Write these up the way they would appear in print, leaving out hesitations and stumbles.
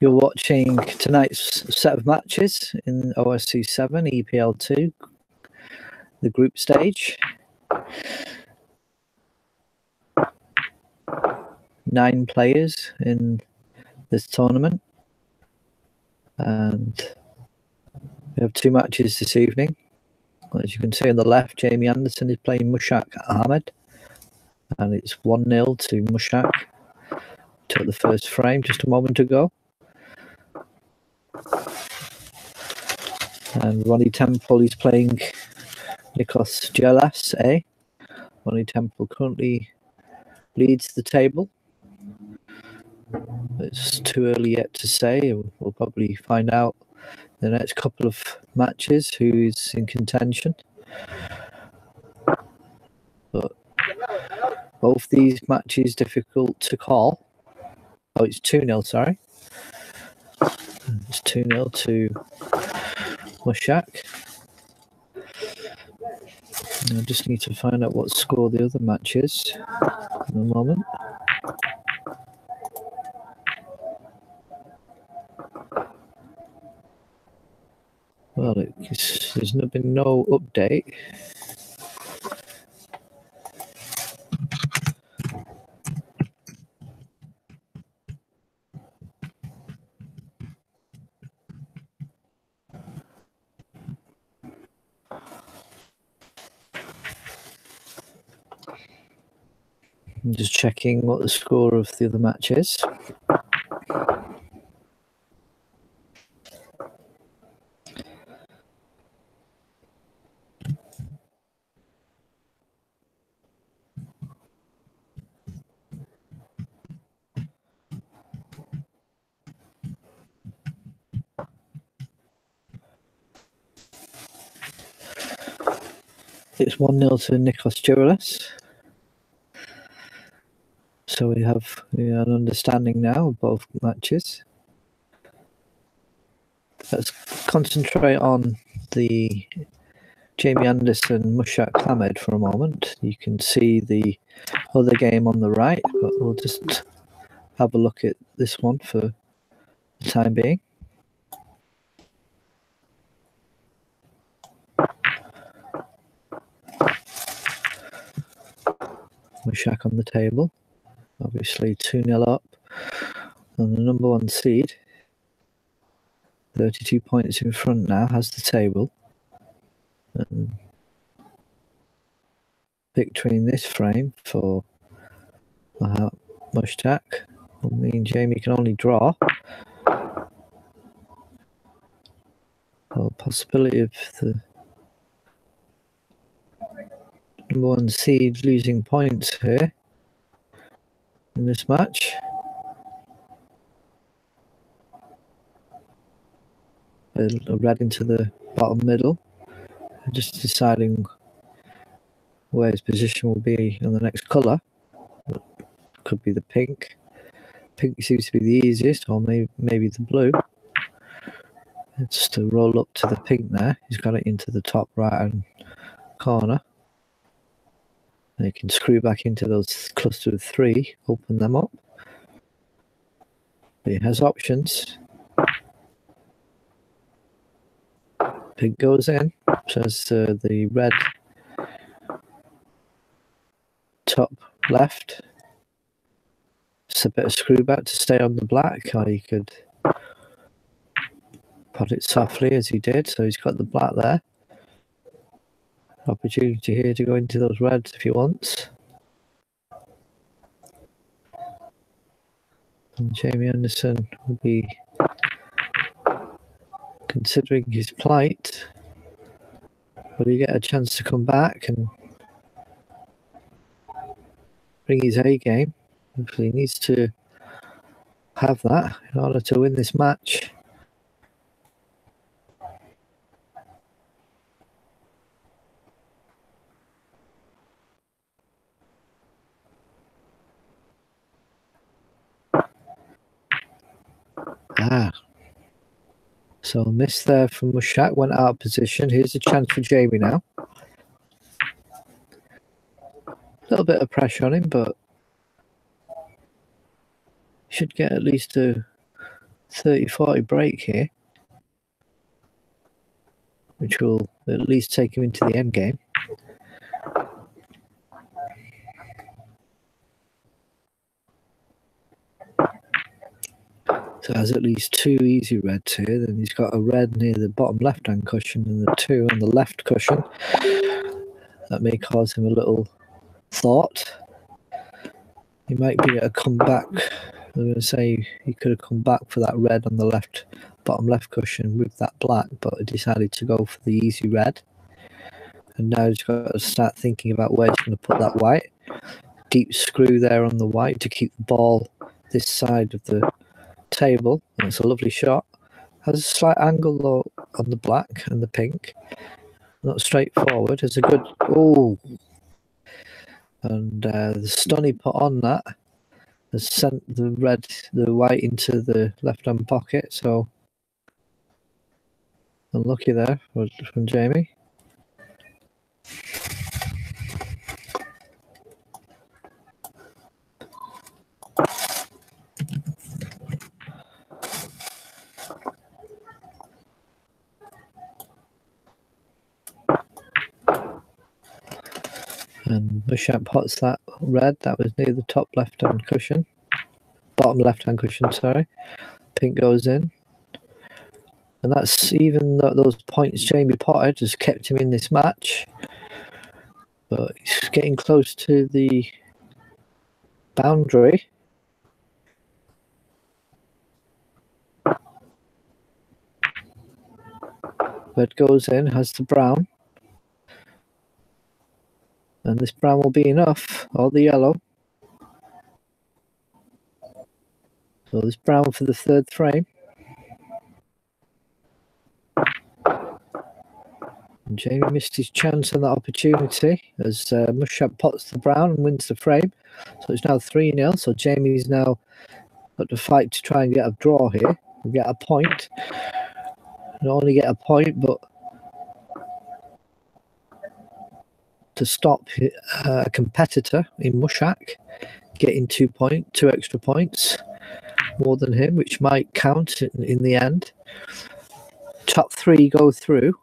You're watching tonight's set of matches in OSC7 EPL2, the group stage. 9 players in this tournament, and we have 2 matches this evening. As you can see on the left, Jamie Anderson is playing Mushak Ahmed, and it's 1-0 to Mushak. Took the first frame just a moment ago. And Ronnie Temple is playing Nikos Gelas A. Ronnie Temple currently leads the table. It's too early yet to say. We'll probably find out in the next couple of matches who is in contention. But both these matches difficult to call. Oh, it's 2-0, sorry. It's 2-0 to Mushak. I just need to find out what score the other match is in a moment. Well, there's been no update. I'm just checking what the score of the other match is. It's 1-0 to Nikos Gelas. So we have an understanding now of both matches. Let's concentrate on the Jamie Anderson Mushak Ahmed for a moment. You can see the other game on the right, but we'll just have a look at this one for the time being. Mushak on the table. Obviously 2-0 up on the number 1 seed. 32 points in front now, has the table. And victory in this frame for Mushak will mean Jamie can only draw. Well, possibility of the number 1 seed losing points here in this match. A red into the bottom middle. Just deciding where his position will be on the next colour. Could be the pink. Pink seems to be the easiest, or maybe the blue. Just to roll up to the pink there. He's got it into the top right hand corner. And you can screw back into those cluster of 3, open them up. But he has options. Pink goes in, says the red top left. Just a bit of screw back to stay on the black, or you could put it softly as he did, so he's got the black there. Opportunity here to go into those reds if he wants. And Jamie Anderson will be considering his plight. Will he get a chance to come back and bring his A game? He needs to have that in order to win this match. So a miss there from Mushak, went out of position. Here's a chance for Jamie now. A little bit of pressure on him, but should get at least a 30-40 break here, which will at least take him into the end game. So has at least 2 easy reds here. Then he's got a red near the bottom left-hand cushion and the 2 on the left cushion. That may cause him a little thought. He might be able to come back. I'm going to say he could have come back for that red on the left, bottom left cushion with that black, but he decided to go for the easy red. And now he's got to start thinking about where he's going to put that white. Deep screw there on the white to keep the ball this side of the table. That's a lovely shot. Has a slight angle though on the black and the pink. Not straightforward. It's a good. Oh, and the stun he put on that has sent the white into the left-hand pocket. So unlucky there from Jamie. And Mushak pots that red that was near the top left-hand cushion. Bottom left-hand cushion, sorry. Pink goes in. And that's even though those points Jamie potted has kept him in this match. But he's getting close to the boundary. Red goes in, has the brown. And this brown will be enough, or the yellow. So this brown for the third frame. And Jamie missed his chance on that opportunity as Mushak pots the brown and wins the frame. So it's now 3-0. So Jamie's now got to fight to try and get a draw here and get a point. Not only get a point, but to stop a competitor in Mushak getting 2 extra points more than him, which might count in the end. Top 3 go through.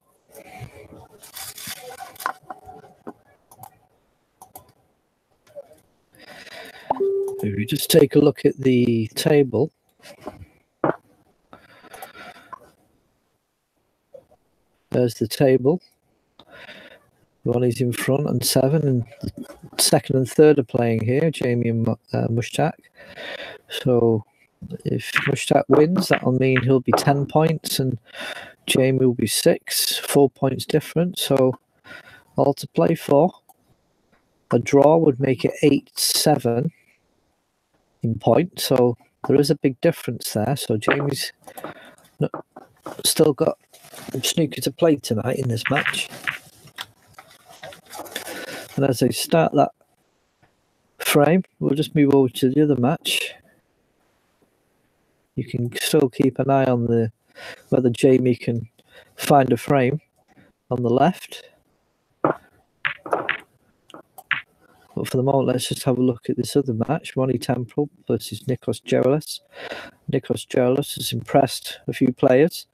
If you just take a look at the table, there's the table. Ronnie's in front on 7, and second and third are playing here, Jamie and Mushak. So if Mushak wins, that'll mean he'll be 10 points and Jamie will be 6, 4 points different. So all to play for. A draw would make it 8-7 in points. So there is a big difference there. So Jamie's still got snooker to play tonight in this match. And as they start that frame, we'll just move over to the other match. You can still keep an eye on whether Jamie can find a frame on the left. But for the moment, let's just have a look at this other match. Ronnie Temple versus Nikos Gerolis. Nikos Gerolis has impressed a few players.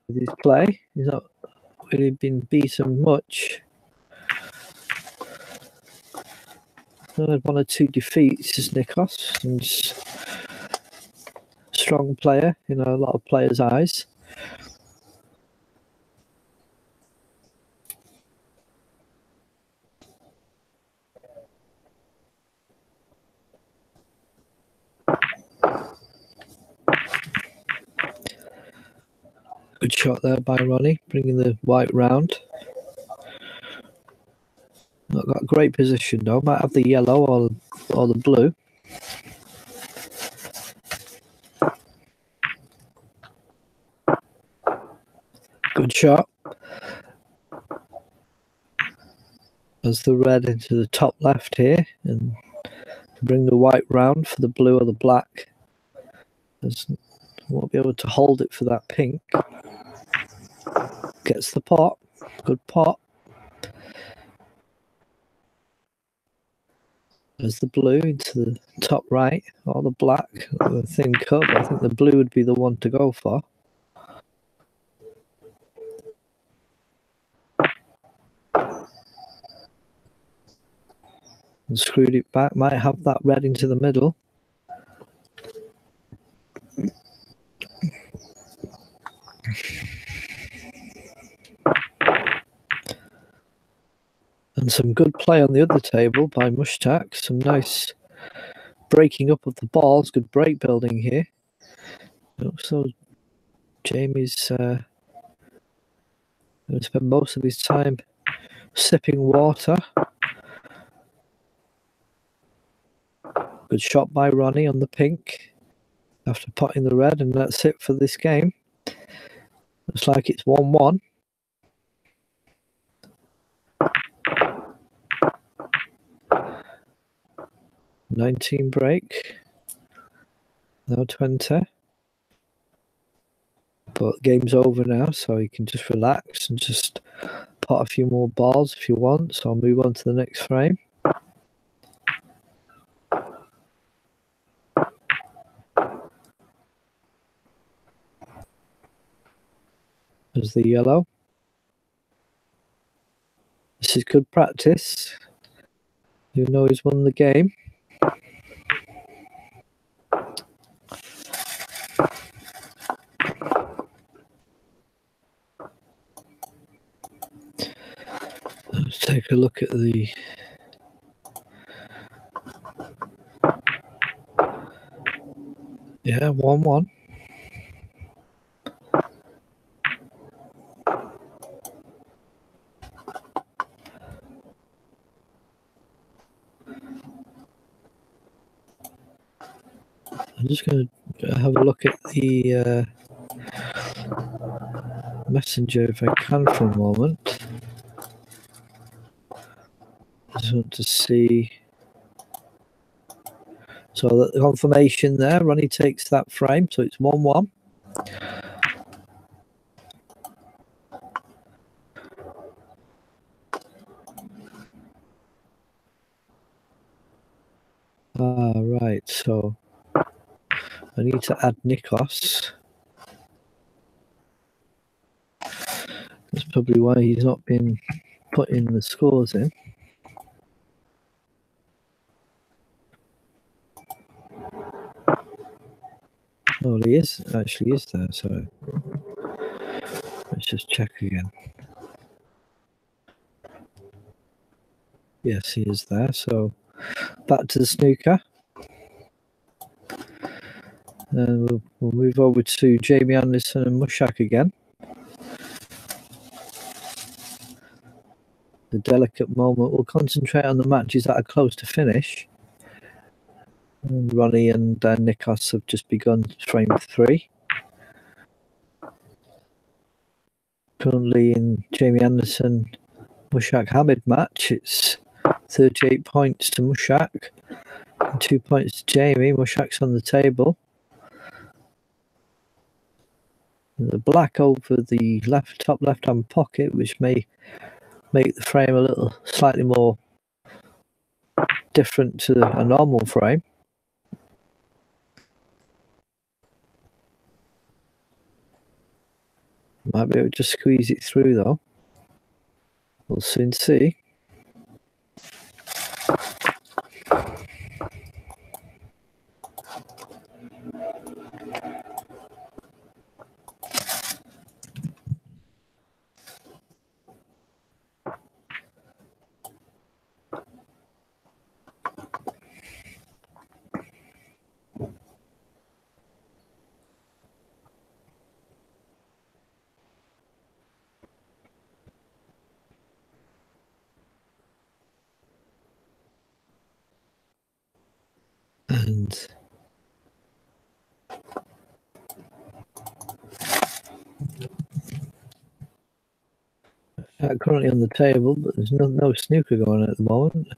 With his play, he's not really been beaten much. Had 1 or 2 defeats as Nikos, and strong player in a lot of players' eyes. Good shot there by Ronnie, bringing the white round. Not got a great position though. Might have the yellow or the blue. Good shot. As the red into the top left here, and bring the white round for the blue or the black. As won't be able to hold it for that pink. Gets the pot. Good pot. There's the blue into the top right, or the black, the thin cut. I think the blue would be the one to go for. And screwed it back. Might have that red into the middle. And some good play on the other table by Mushtaq. Some nice breaking up of the balls. Good break building here. So Jamie's going to spend most of his time sipping water. Good shot by Ronnie on the pink after potting the red, and that's it for this game. Looks like it's 1-1. $19 break. Now 20. But game's over now, so you can just relax and just pot a few more balls if you want. So I'll move on to the next frame. There's the yellow. This is good practice. You know he's won the game. Let's take a look at the yeah, 1-1. I'm just going to have a look at the messenger if I can for a moment. I just want to see. So the confirmation there, Ronnie takes that frame, so it's 1-1. Right, so I need to add Nikos. That's probably why he's not been putting the scores in. Oh, he is actually is there, so let's just check again. Yes, he is there, so back to the snooker. And we'll move over to Jamie Anderson and Mushtaq again. The delicate moment. We'll concentrate on the matches that are close to finish. And Ronnie and Nikos have just begun frame 3. Currently in Jamie Anderson Mushtaq Hamid match, it's 38 points to Mushtaq and 2 points to Jamie. Mushtaq's on the table. The black over the top left-hand pocket, which may make the frame a little slightly more different to a normal frame. Might be able to just squeeze it through though. We'll soon see. And currently on the table, but there's no snooker going on at the moment.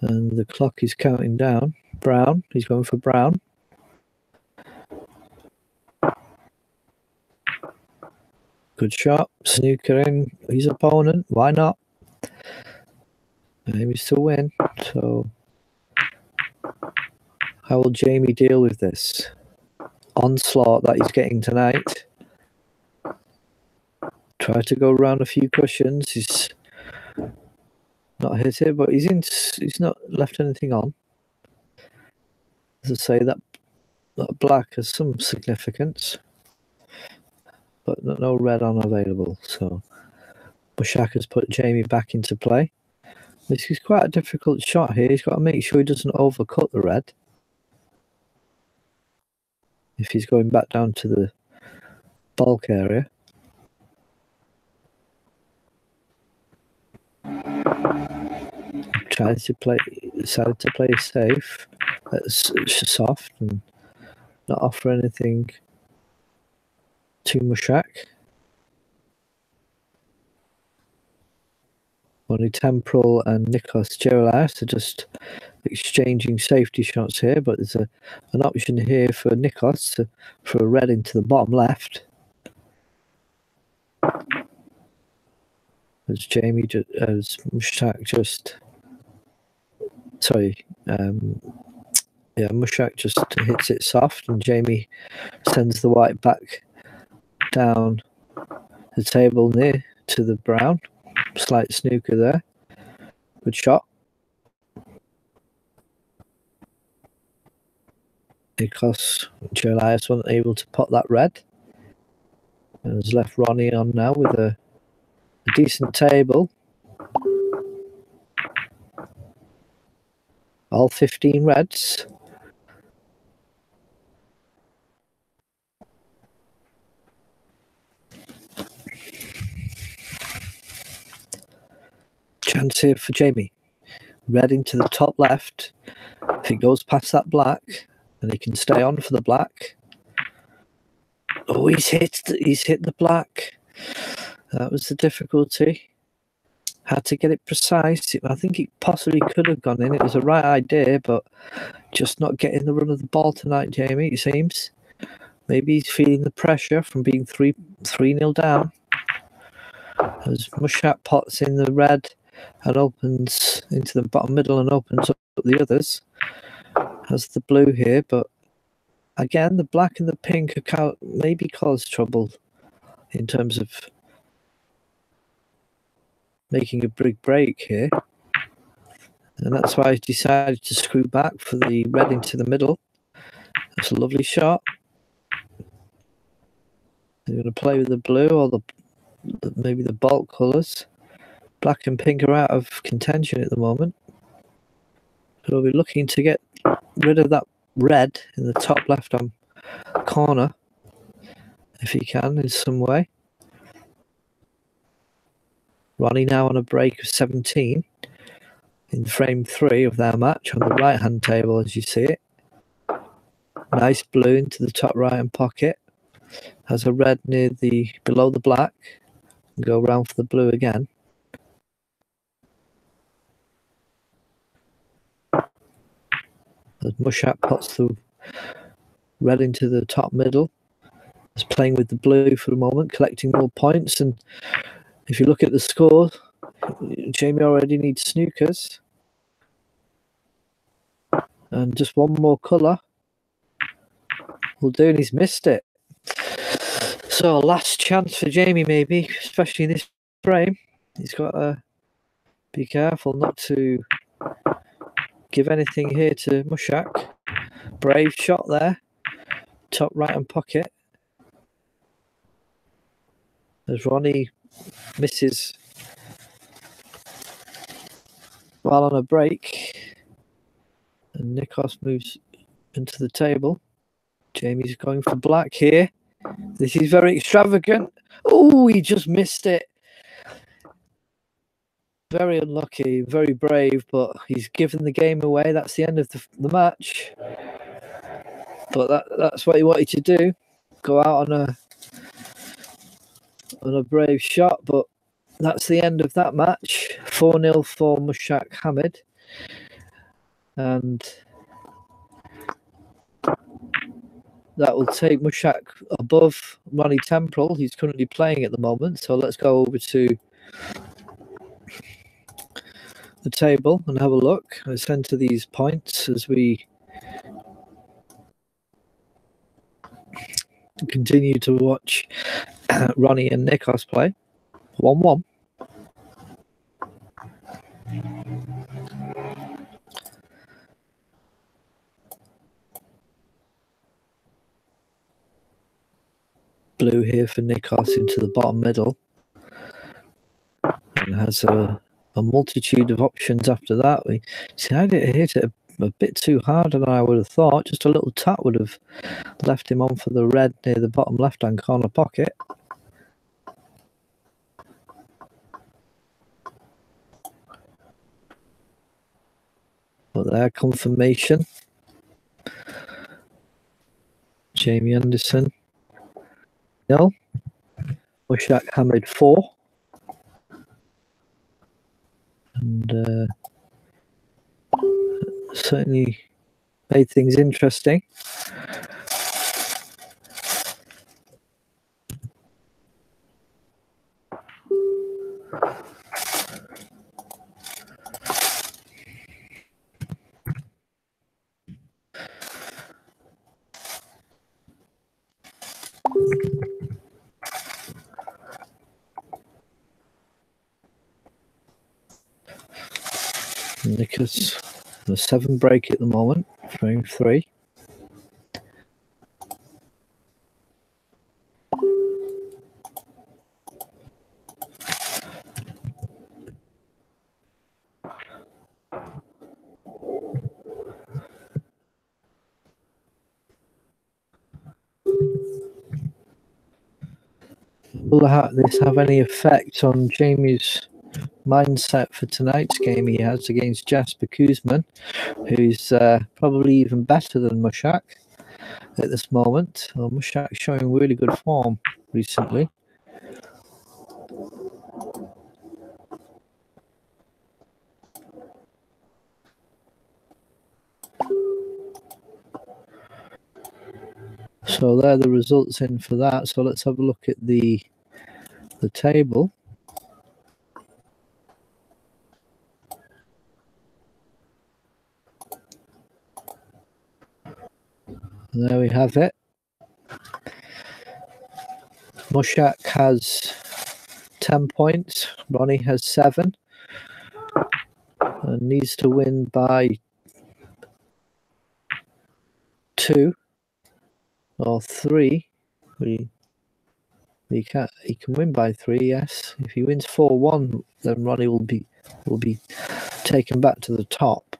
And the clock is counting down. Brown, he's going for brown. Good shot. Snooker in his opponent. Why not? Aims to win. So how will Jamie deal with this onslaught that he's getting tonight? Try to go around a few cushions. He's not hit it, but he's not left anything on. As I say, that black has some significance, but no red on available. So Mushak has put Jamie back into play. This is quite a difficult shot here. He's got to make sure he doesn't overcut the red. If he's going back down to the bulk area. Decided to play safe, soft, and not offer anything to Mushak. Only Temporal and Nikos Geralias are just exchanging safety shots here, but there's an option here for Nikos for a red into the bottom left. As Mushak just... Sorry, Mushak just hits it soft, and Jamie sends the white back down the table near to the brown. Slight snooker there. Good shot. Because Geralias wasn't able to pot that red. And has left Ronnie on now with a decent table. All 15 reds. Chance here for Jamie. Red into the top left. If he goes past that black, and he can stay on for the black. Oh, he's hit the black. That was the difficulty. Had to get it precise. I think it possibly could have gone in. It was the right idea, but just not getting the run of the ball tonight, Jamie, it seems. Maybe he's feeling the pressure from being 3-0 down. As Mushak pots in the red and opens into the bottom middle and opens up the others. Has the blue here, but again, the black and the pink maybe cause trouble in terms of making a big break here. And that's why I decided to screw back for the red into the middle. That's a lovely shot. They're going to play with the blue or maybe the bulk colours. Black and pink are out of contention at the moment. So we'll be looking to get rid of that red in the top left-hand corner, if he can, in some way. Ronnie now on a break of 17 in frame 3 of their match on the right-hand table, as you see it. Nice blue into the top right-hand pocket. Has a red below the black. Go around for the blue again. As Mushak pots the red into the top middle. Is playing with the blue for the moment, collecting more points. And if you look at the score, Jamie already needs snookers. And just one more colour will do, and he's missed it. So last chance for Jamie, maybe, especially in this frame. He's got to be careful not to give anything here to Mushak. Brave shot there. Top right-hand pocket. As Ronnie misses while on a break. And Nikos moves into the table. Jamie's going for black here. This is very extravagant. Oh, he just missed it. Very unlucky, very brave, but he's given the game away. That's the end of the match. But that's what he wanted to do. Go out on a brave shot, but that's the end of that match. 4-0 for Mushak Hamid. And that will take Mushak above Ronnie Temporal. He's currently playing at the moment. So let's go over to the table and have a look. Let's enter these points as we continue to watch Ronnie and Nikos play. 1-1. Blue here for Nikos into the bottom middle. And has a multitude of options after that. We decided to hit it a bit too hard than I would have thought. Just a little tap would have left him on for the red near the bottom left-hand corner pocket. But there, confirmation. Jamie Anderson. No. Mushak hammered 4. And certainly made things interesting. Nikos, the 7 break at the moment, frame 3. Will this have any effect on Jamie's mindset for tonight's game he has against Jasper Kuzman, who's probably even better than Mushak at this moment? Well, Mushak showing really good form recently. So there are the results in for that. So let's have a look at the table. And there we have it. Mushak has 10 points. Ronnie has 7. And needs to win by 2 or 3. He can win by 3, yes. If he wins 4-1, then Ronnie will be taken back to the top.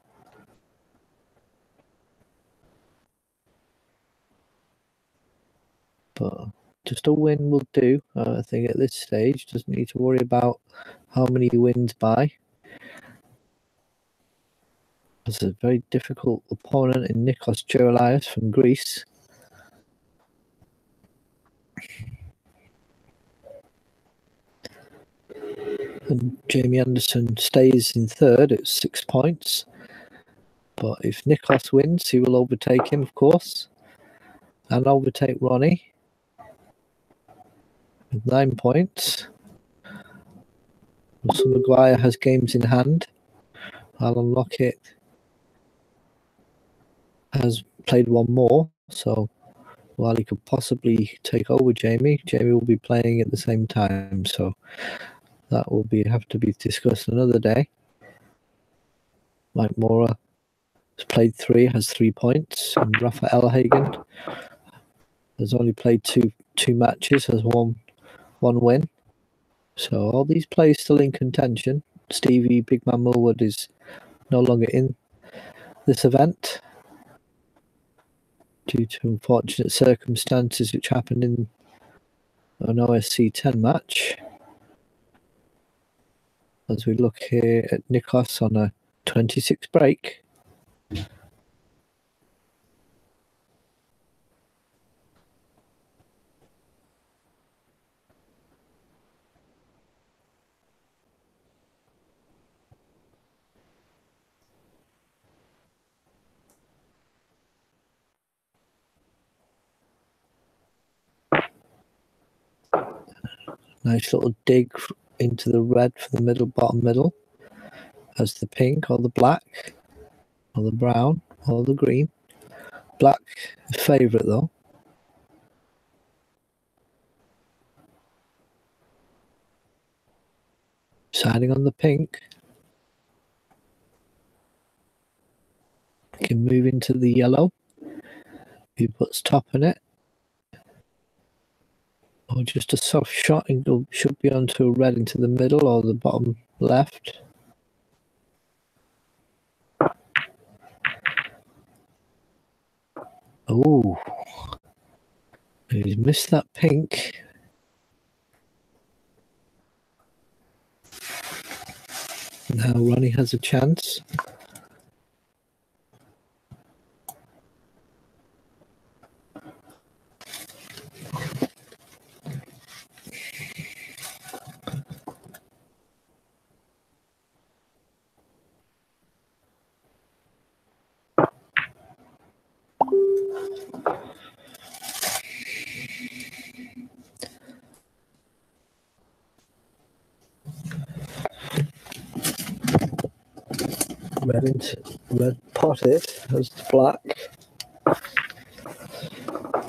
But just a win will do, I think, at this stage. Doesn't need to worry about how many he wins by. It's a very difficult opponent in Nikos Gerolias from Greece. And Jamie Anderson stays in third at 6 points. But if Nikos wins, he will overtake him, of course. And overtake Ronnie with 9 points. Russell Maguire has games in hand. Alan Lockett has played 1 more. So while he could possibly take over Jamie will be playing at the same time. So that will have to be discussed another day. Mike Mora has played 3, has 3 points. And Rafael Hagen has only played two matches, has one win. So all these players still in contention. Stevie Big Man Millwood is no longer in this event due to unfortunate circumstances which happened in an OSC7 match. As we look here at Nikos on a 26 break. Nice little dig into the red for the middle, bottom middle. As the pink or the black or the brown or the green. Black favourite though. Deciding on the pink. You can move into the yellow. He puts top in it. Or just a soft shot and should be onto a red into the middle or the bottom left. Oh, he's missed that pink. Now Ronnie has a chance. Red potted as the black.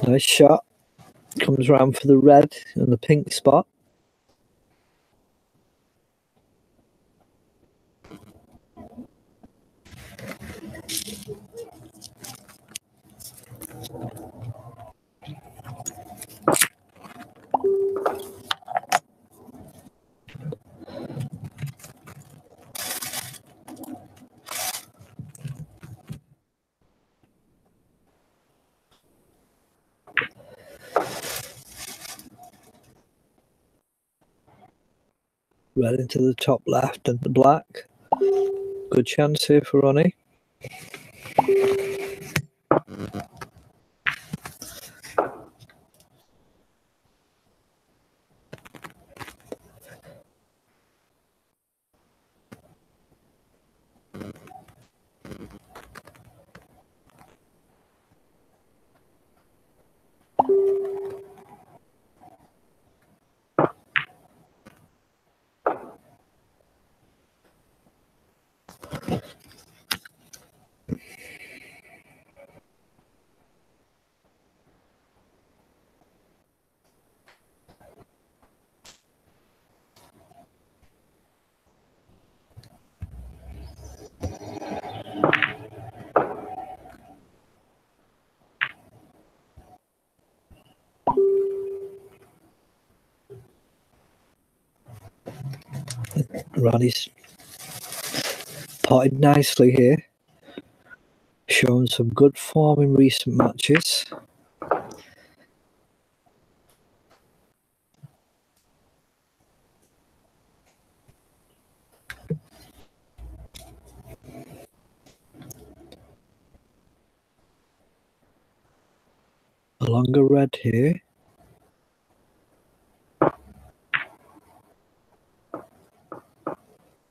Nice shot. Comes round for the red and the pink spot. Red into the top left and the black. Good chance here for Ronnie. Ronnie's potted nicely here. Showing some good form in recent matches. A longer red here.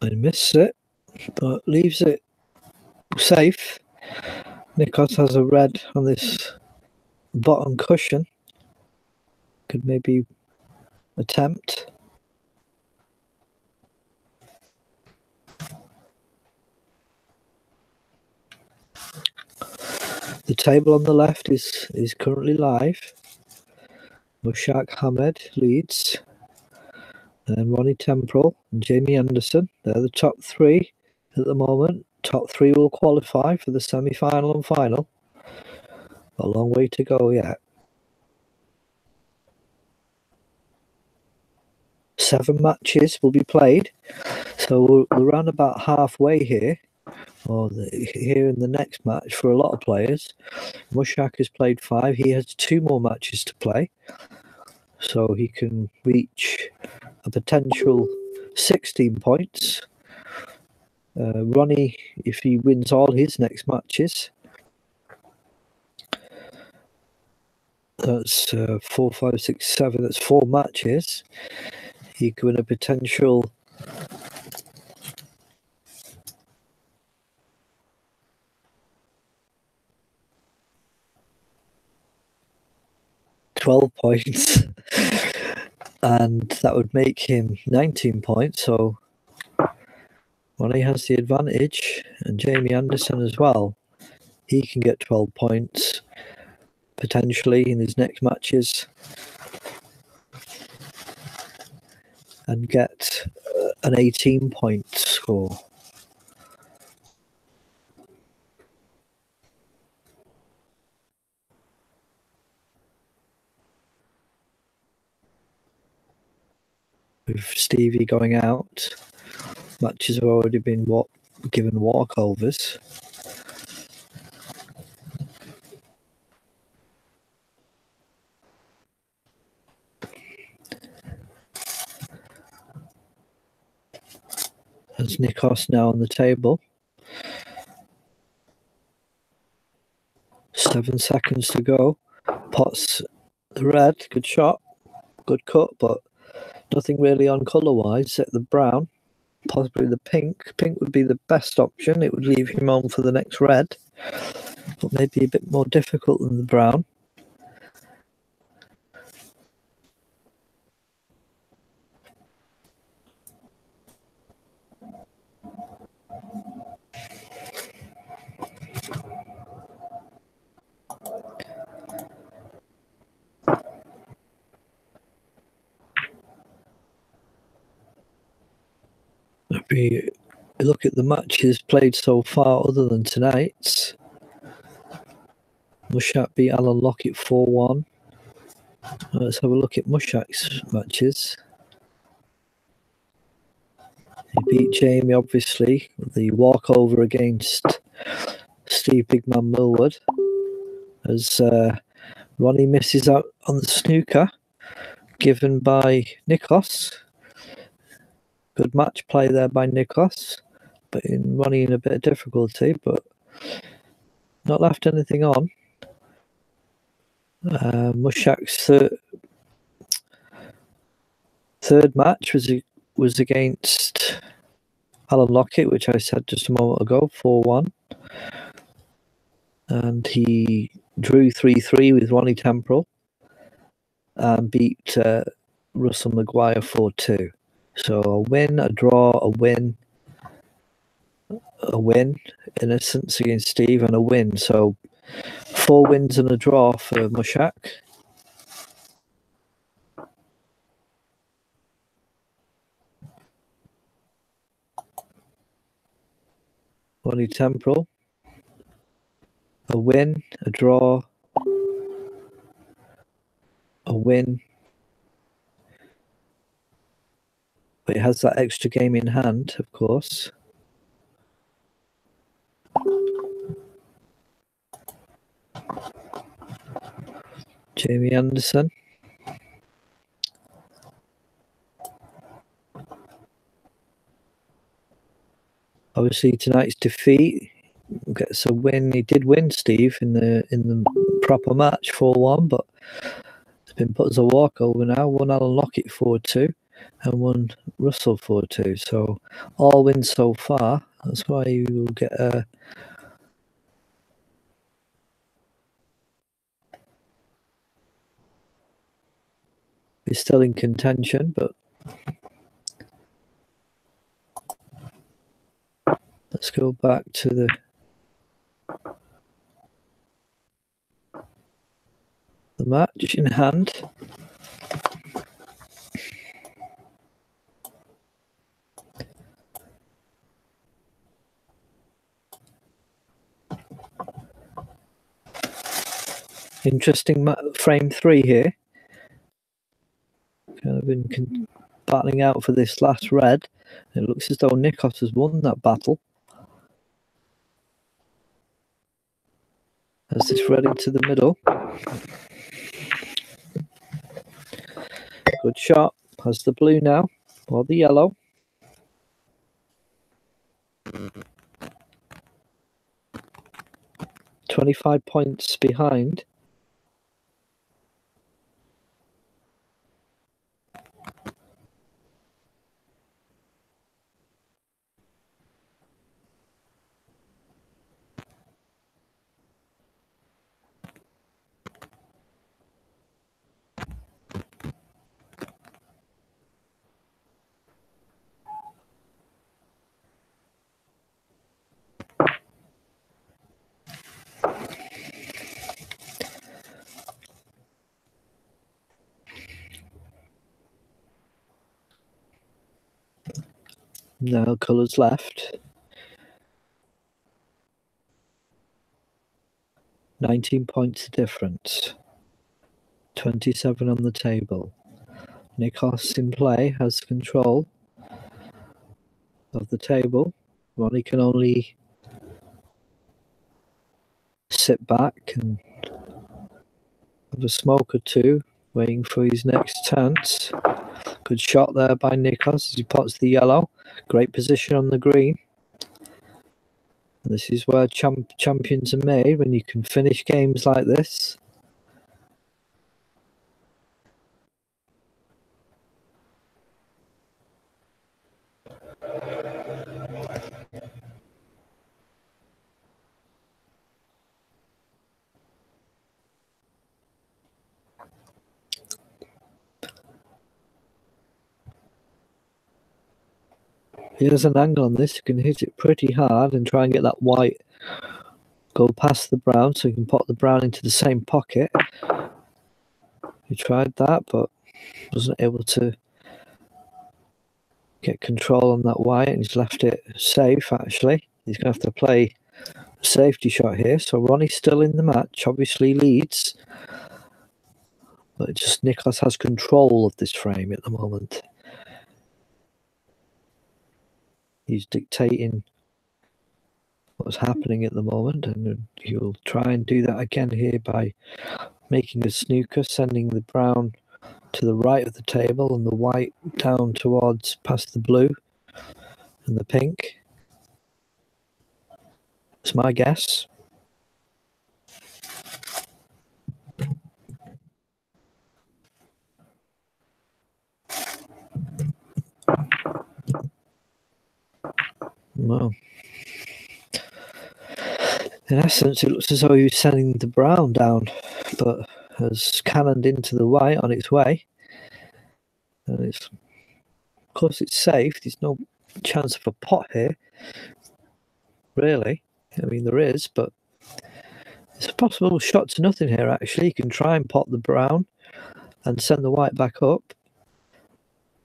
And misses it, but leaves it safe. Nikos has a red on this bottom cushion. Could maybe attempt. The table on the left is currently live. Mushak Hamed leads. And Ronnie Temporal and Jamie Anderson. They're the top three at the moment. Top three will qualify for the semi-final and final. A long way to go yet. 7 matches will be played. So we're around about halfway here. Or here in the next match for a lot of players. Mushak has played 5. He has 2 more matches to play. So he can reach a potential 16 points. Ronnie, if he wins all his next matches, that's 4, 5, 6, 7, that's 4 matches. He could win a potential 12 points. and that would make him 19 points. So Ronnie has the advantage, and Jamie Anderson as well. He can get 12 points potentially in his next matches and get an 18-point score. With Stevie going out, matches have already been given walkovers. There's Nikos now on the table. 7 seconds to go. Pots the red, good shot, good cut, but nothing really on colour-wise except the brown, possibly the pink. Pink would be the best option. It would leave him on for the next red, but maybe a bit more difficult than the brown. If we look at the matches played so far other than tonight's, Mushak beat Alan Lockett 4-1. Let's have a look at Mushak's matches. He beat Jamie, obviously, with the walkover against Steve Bigman Millward. As Ronnie misses out on the snooker given by Nikos. Good match play there by Nikos, but Ronnie in a bit of difficulty, but not left anything on. Mushak's third match was against Alan Lockett, which I said just a moment ago, 4-1. And he drew 3-3 with Ronnie Temporal and beat Russell Maguire 4-2. So a win, a draw, a win, Innocence against Steve, and a win. So 4 wins and a draw for Mushak. Ronnie Temporal, a win, a draw, a win. But it has that extra game in hand, of course. Jamie Anderson. Obviously, tonight's defeat gets a win. He did win, Steve, in the proper match 4-1, but it's been put as a walkover now. Won Alan Lockett 4-2 and won Russell 4-2. So all wins so far. That's why you will get a he's still in contention, but let's go back to the match in hand. Interesting frame 3 here. Kind of been battling out for this last red. It looks as though Nikos has won that battle. As this red into the middle. Good shot. Has the blue now, or the yellow. $25 points behind. Now colours left. 19 points difference. 27 on the table. Nikos in play has control of the table. Ronnie can only sit back and have a smoke or two, waiting for his next chance. Good shot there by Nikos as he pots the yellow. Great position on the green. And this is where champions are made, when you can finish games like this. He has an angle on this. You can hit it pretty hard and try and get that white go past the brown, so you can put the brown into the same pocket. He tried that, but wasn't able to get control on that white, and he's left it safe. Actually, he's going to have to play a safety shot here. So Ronnie's still in the match, obviously leads, but just Nikos has control of this frame at the moment. He's dictating what's happening at the moment, and he'll try and do that again here by making a snooker, sending the brown to the right of the table and the white down towards past the blue and the pink. That's my guess. Well, in essence, it looks as though he was sending the brown down, but has cannoned into the white on its way. And it's, of course, it's safe. There's no chance of a pot here, really. I mean, there is, but it's a possible shot to nothing here, actually. You can try and pot the brown and send the white back up.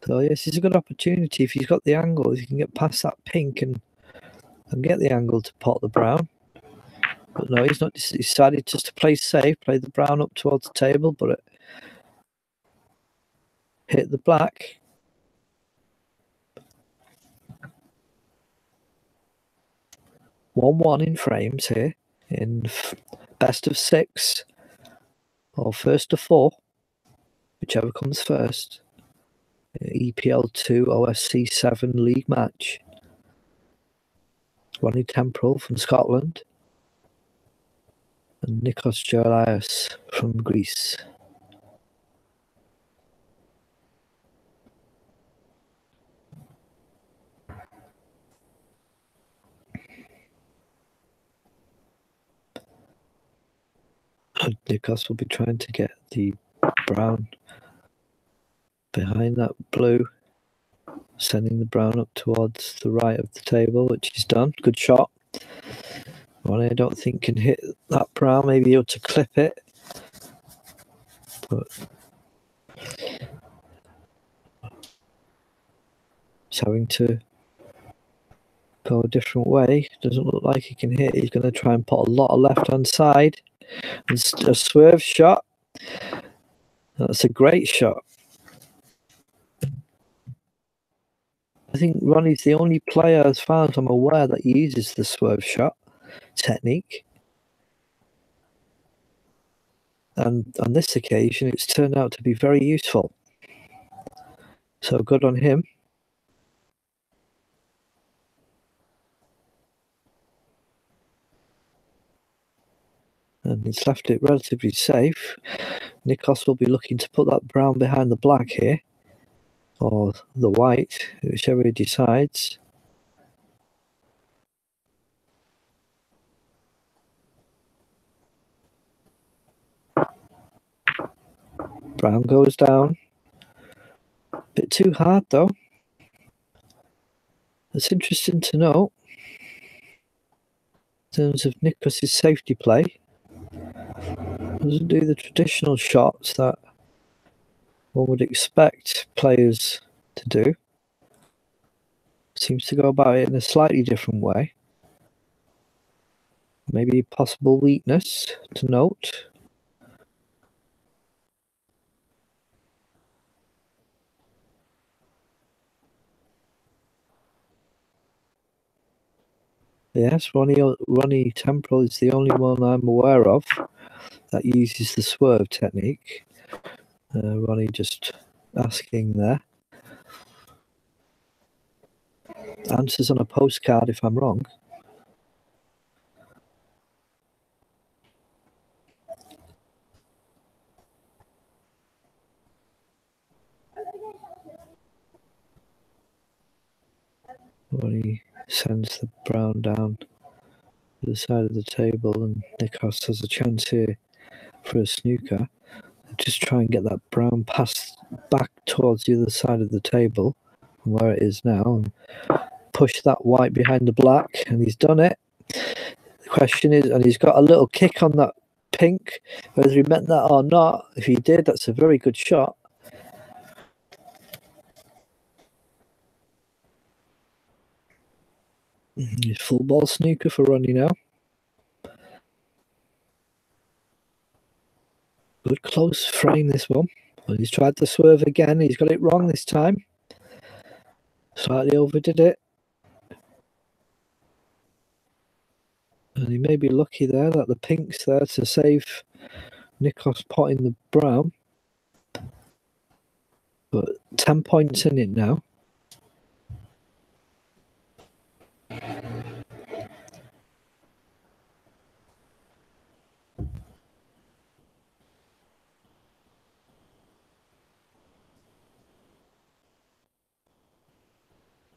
So, yes, it's a good opportunity. If he's got the angle, if you can get past that pink and get the angle to pot the brown. But no, he's not. He's decided just to play safe, play the brown up towards the table, but it hit the black. One in frames here, in best of 6 or first of 4, whichever comes first. EPL2 OSC7 league match. Ronnie Temporal from Scotland and Nikos Gerlias from Greece. And Nikos will be trying to get the brown behind that blue, sending the brown up towards the right of the table, which he's done. Good shot. Ronnie, I don't think, can hit that brown. Maybe able to clip it, but he's having to go a different way. Doesn't look like he can hit. He's going to try and put a lot of left-hand side. And a swerve shot. That's a great shot. I think Ronnie's the only player, as far as I'm aware, that uses the swerve shot technique. And on this occasion, it's turned out to be very useful. So good on him. And he's left it relatively safe. Nikos will be looking to put that brown behind the black here, or the white, whichever he decides. Brown goes down. A bit too hard, though. It's interesting to note, in terms of Nikos' safety play, doesn't do the traditional shots that one would expect players to do. seems to go about it in a slightly different way. Maybe a possible weakness to note. Yes, Ronnie Temporal is the only one I'm aware of that uses the swerve technique. Ronnie just asking there. Answers on a postcard if I'm wrong. Ronnie sends the brown down to the side of the table, and Nikos has a chance here for a snooker. Just try and get that brown passed back towards the other side of the table from where it is now, and push that white behind the black, and he's done it. The question is, and he's got a little kick on that pink, whether he meant that or not. If he did, that's a very good shot. Full ball snooker for Ronnie now. Good close frame this one. Well, he's tried to swerve again. He's got it wrong this time. Slightly overdid it. And he may be lucky there that the pink's there to save Nikos potting the brown. But 10 points in it now.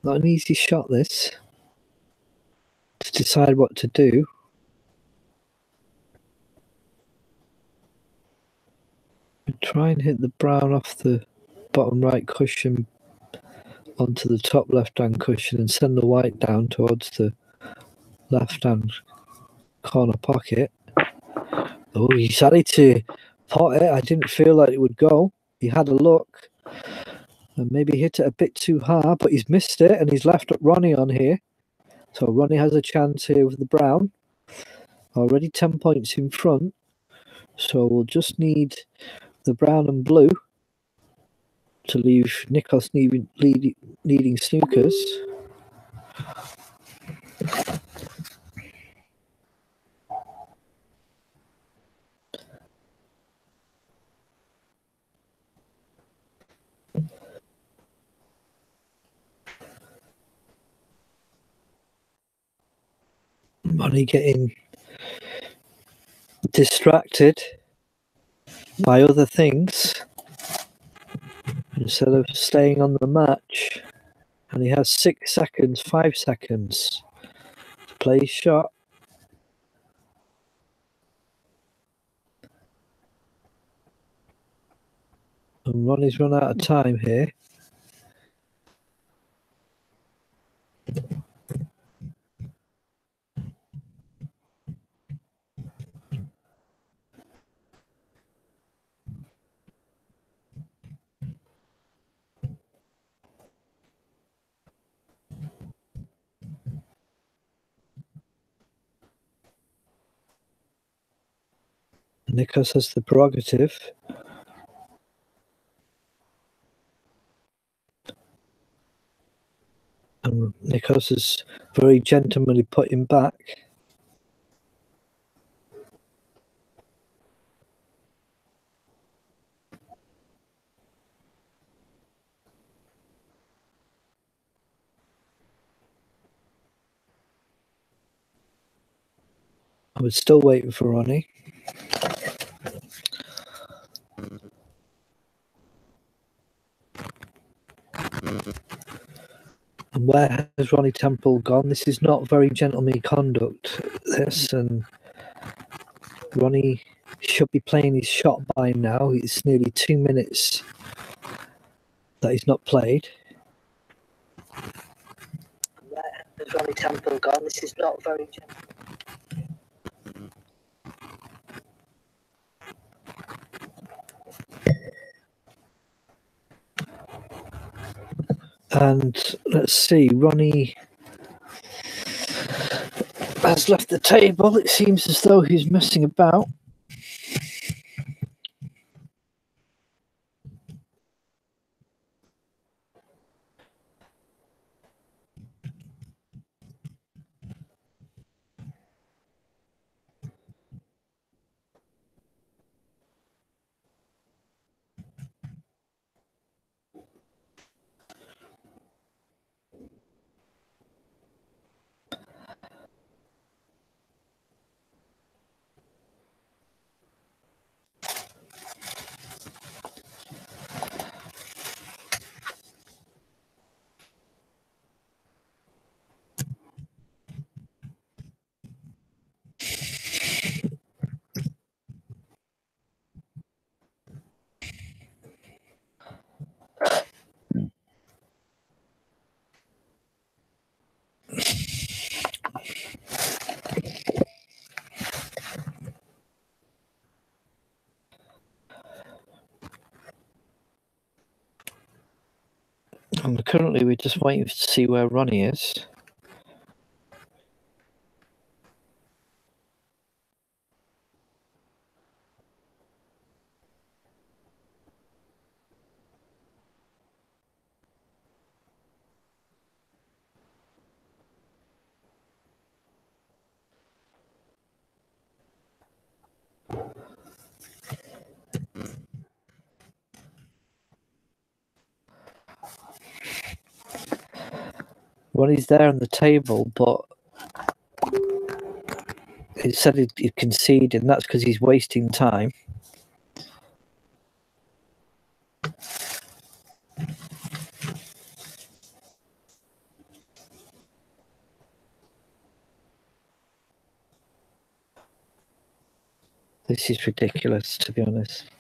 Not an easy shot, this, to decide what to do. Try and hit the brown off the bottom right cushion onto the top left hand cushion and send the white down towards the left hand corner pocket. Oh, he decided to pot it. I didn't feel like it would go. He had a look and maybe hit it a bit too hard, but he's missed it and he's left up Ronnie on here. So Ronnie has a chance here with the brown. Already 10 points in front. So we'll just need the brown and blue to leave Nikos leading snookers. Ronnie getting distracted by other things instead of staying on the match. And he has 6 seconds, 5 seconds to play his shot. And Ronnie's run out of time here. Nikos has the prerogative. And Nikos is very gentlemanly put him back. I was still waiting for Ronnie. And where has Ronnie Temple gone? This is not very gentlemanly conduct, this, and Ronnie should be playing his shot by now. It's nearly 2 minutes that he's not played. Where has Ronnie Temple gone? This is not very gentlemanly. And let's see, Ronnie has left the table. It seems as though he's messing about. And currently we're just waiting to see where Ronnie is. Ronnie's there on the table, but it said he conceded, and that's because he's wasting time. This is ridiculous, to be honest.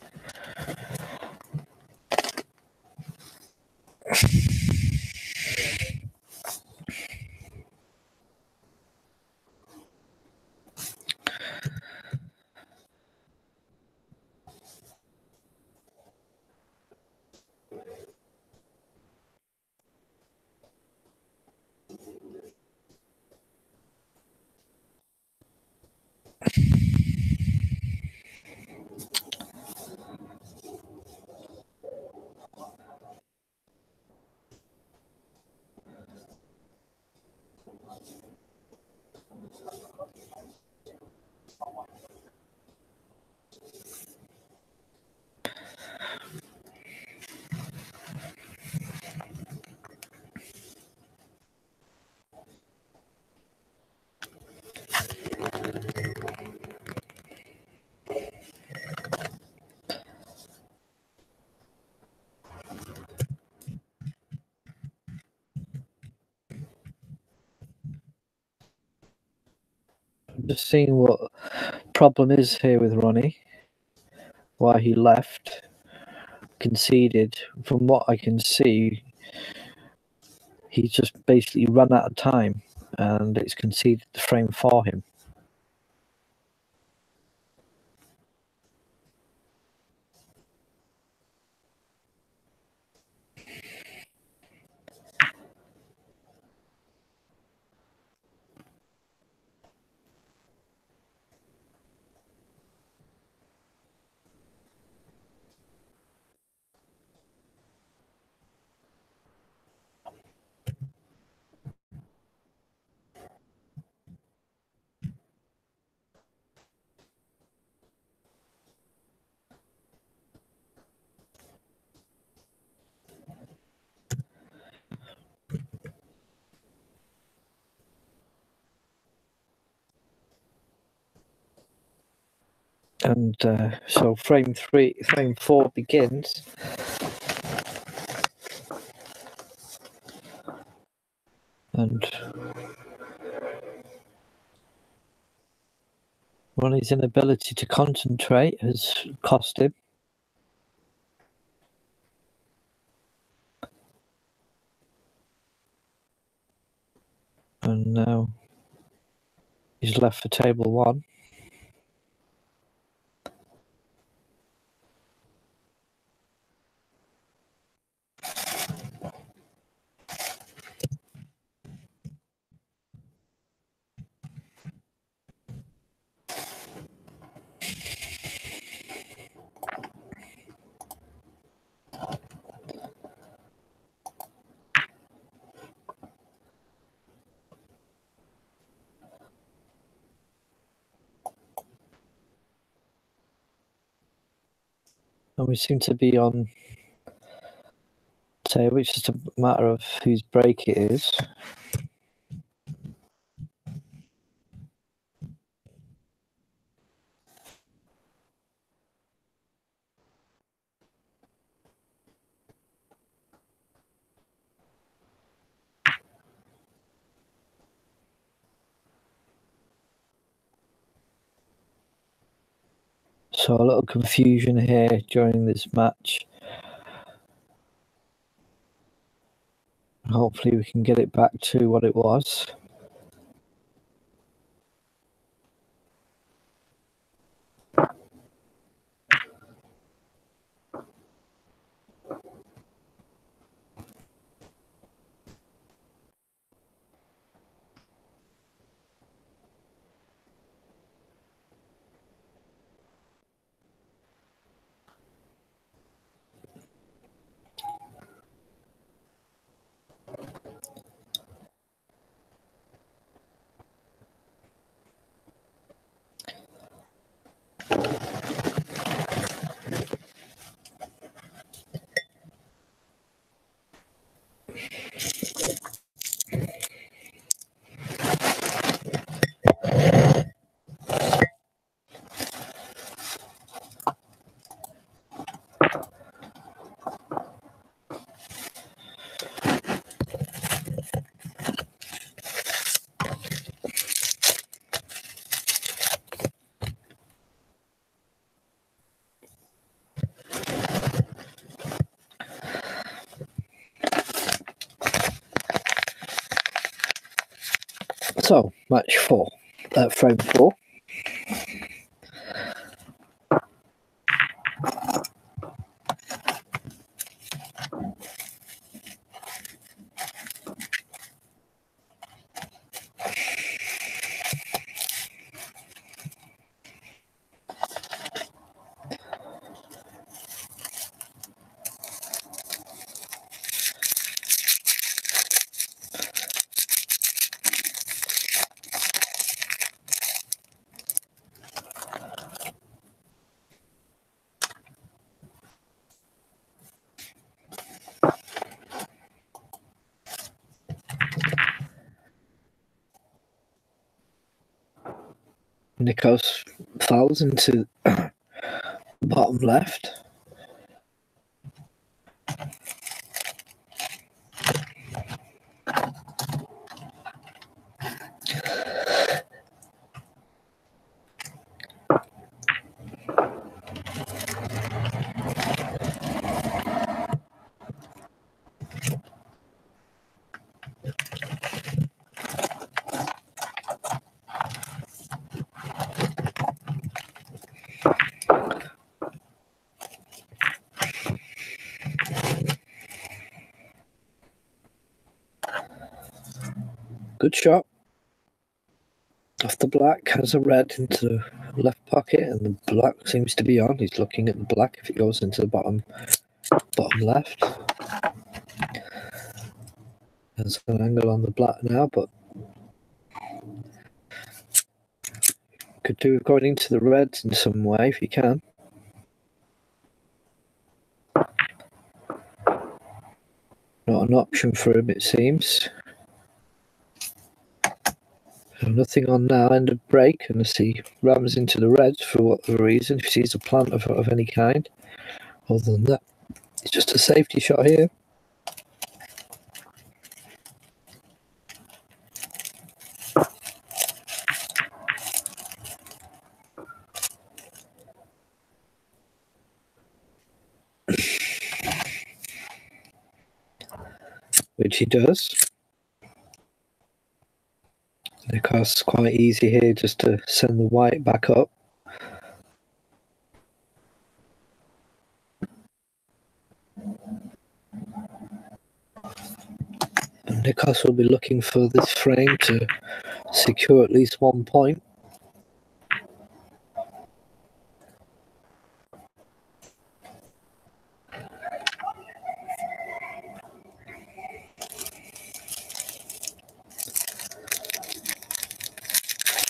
Just seeing what problem is here with Ronnie. Why he left, conceded. From what I can see, he's just basically run out of time, and it's conceded the frame for him. And so frame 4 begins. And Ronnie's inability to concentrate has cost him. And now he's left for table 1. And we seem to be on table. It's just a matter of whose break it is. So a little confusion here during this match. Hopefully we can get it back to what it was. So, match 4, frame 4. Nikos fouls into bottom left. Good shot. Off the black, has a red into the left pocket, and the black seems to be on. He's looking at the black if it goes into the bottom left. There's an angle on the black now, but could do with going into the reds in some way if you can. Not an option for him, it seems. So nothing on now, end of break, unless he rams into the reds for whatever reason, if he sees a plant of any kind. Other than that, it's just a safety shot here. Which he does. And of course, it's quite easy here just to send the white back up. And Nikos will be looking for this frame to secure at least 1 point.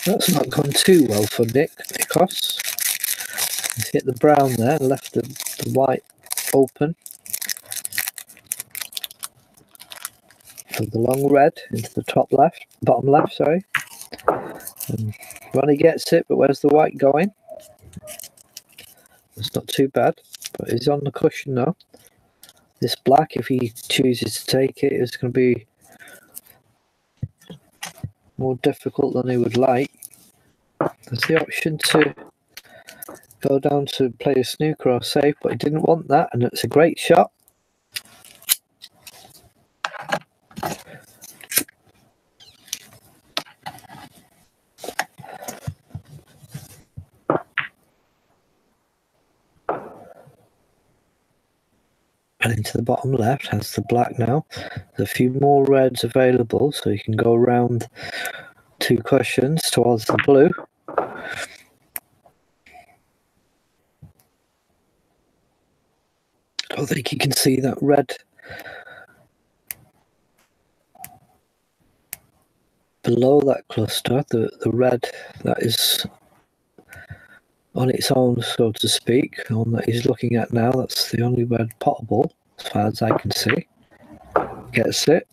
That's not gone too well for Nikos. He's hit the brown there and left the white open for the long red into the bottom left, sorry. And Ronnie gets it, but where's the white going? It's not too bad, but he's on the cushion now. This black, if he chooses to take it, is going to be more difficult than he would like. There's the option to go down to play a snooker or safe, but he didn't want that, and it's a great shot. And into the bottom left has the black now. There's a few more reds available, so you can go around 2 cushions towards the blue. I don't think you can see that red below that cluster, the red that is on its own, so to speak, the one that he's looking at now. That's the only red potable, as far as I can see. Gets it.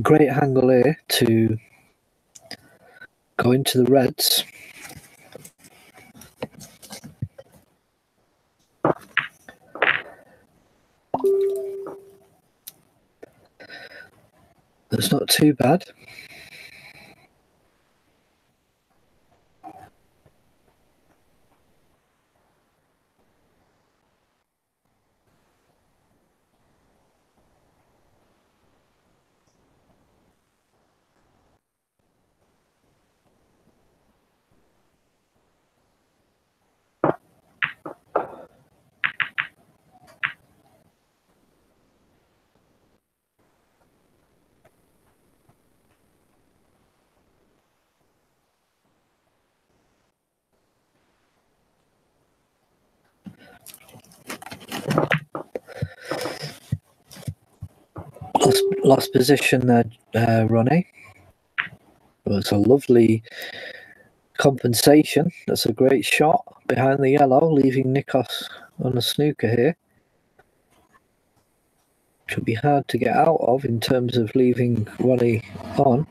Great angle here to go into the reds. That's not too bad. Lost position there, Ronnie. But it's a lovely compensation. That's a great shot behind the yellow, leaving Nikos on a snooker here. Should be hard to get out of in terms of leaving Ronnie on.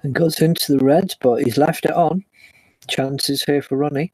And goes into the reds, but he's left it on. Chances here for Ronnie.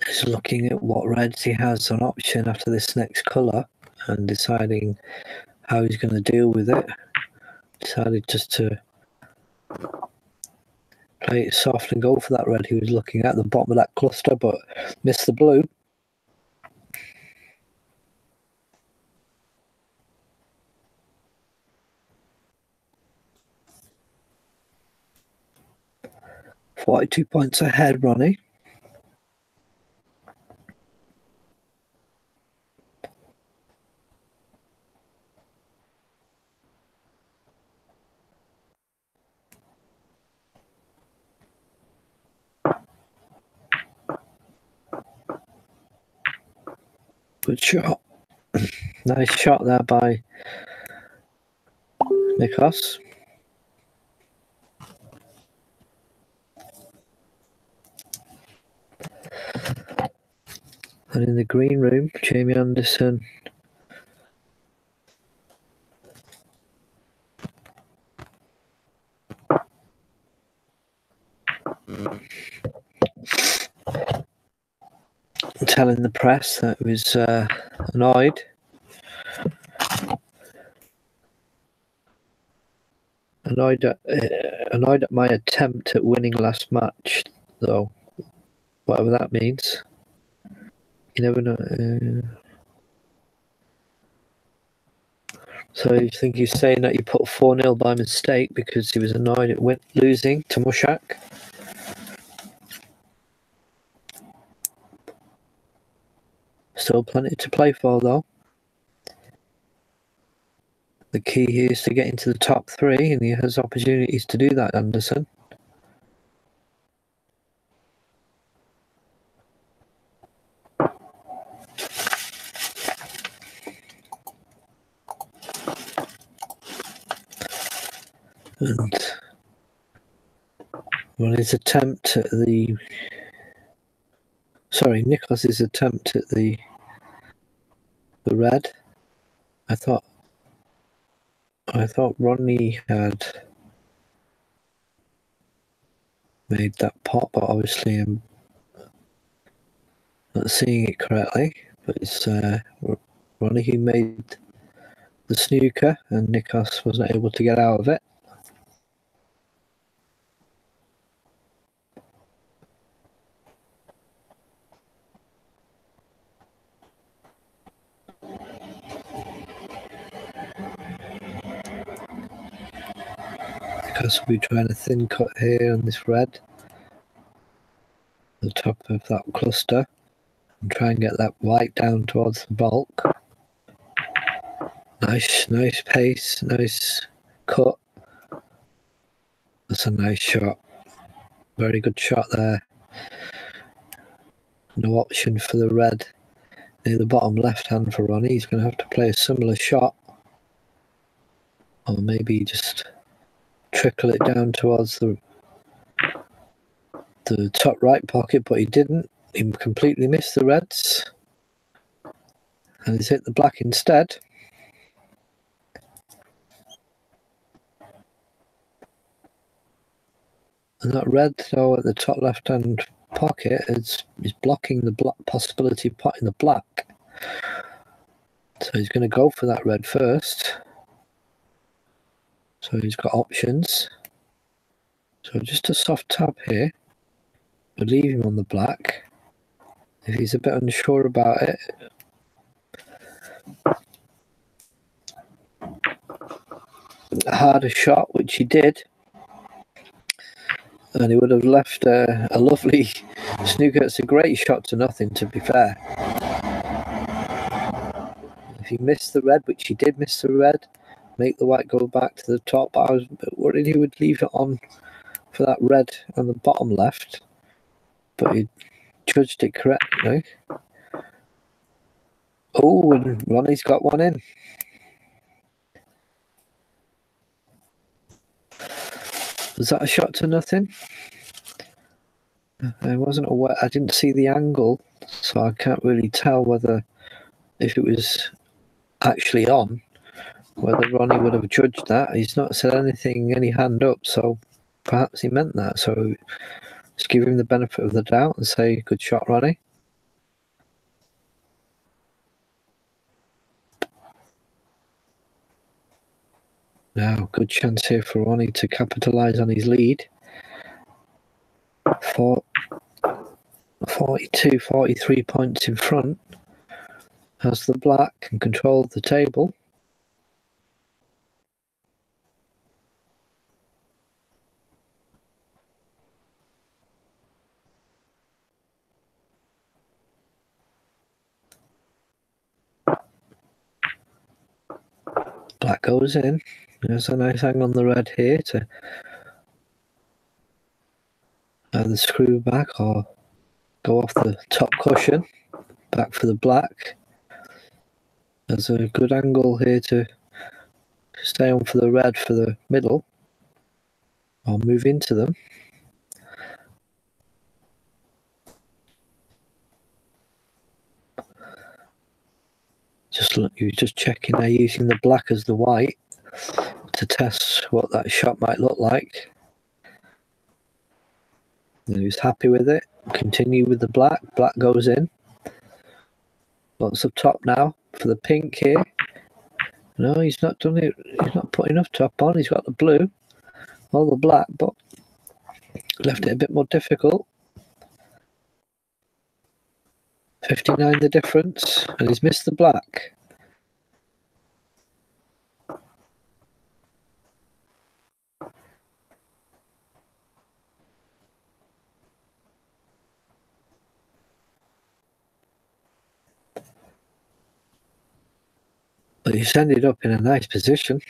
He's looking at what reds he has on option after this next colour and deciding how he's going to deal with it. Decided just to play it soft and go for that red he was looking at the bottom of that cluster, but missed the blue. $42 points ahead, Ronnie. Good shot. Nice shot there by Nikos. And in the green room, Jamie Anderson telling the press that he was annoyed. Annoyed at my attempt at winning last match, though. Whatever that means. You never know. So you think he's saying that you put 4-0 by mistake because he was annoyed at losing to Mushak? Still plenty to play for, though. The key here is to get into the top 3, and he has opportunities to do that, Anderson. And Ronnie's attempt at the... Sorry, Nikos's attempt at the red. I thought Ronnie had made that pot, but obviously I'm not seeing it correctly. But it's Ronnie who made the snooker, and Nikos wasn't able to get out of it. Nikos will be trying a thin cut here on this red, the top of that cluster, and try and get that white down towards the bulk. Nice pace, nice cut. That's a nice shot. Very good shot there. No option for the red near the bottom left hand for Ronnie. He's going to have to play a similar shot, or maybe just trickle it down towards the top right pocket, but he didn't. He completely missed the reds, and he's hit the black instead. And that red, though, at the top left-hand pocket is blocking the possibility of potting the black. So he's going to go for that red first. So he's got options. So just a soft tap here. We'll leave him on the black. If he's a bit unsure about it, a harder shot, which he did. And he would have left a lovely snooker. It's a great shot to nothing, to be fair. If he missed the red, which he did miss the red, make the white go back to the top. I was worried he would leave it on for that red on the bottom left, but he judged it correctly. Oh, and Ronnie's got one in. Was that a shot to nothing? I wasn't aware. I didn't see the angle, so I can't really tell whether, if it was actually on, whether Ronnie would have judged that. He's not said anything, any hand up, so perhaps he meant that. So just give him the benefit of the doubt and say, good shot, Ronnie. Now, good chance here for Ronnie to capitalise on his lead. 42, 43 points in front. Has the black and control the table. Black goes in. There's a nice hang on the red here to either screw back or go off the top cushion. Back for the black. There's a good angle here to stay on for the red for the middle, or move into them. You're just checking they're using the black as the white to test what that shot might look like. And he's happy with it. Continue with the black. Black goes in. Lots up top now for the pink here. No, he's not done it. He's not put enough top on. He's got the blue, all the black, but left it a bit more difficult. 59 the difference, and he's missed the black. But he's ended up in a nice position.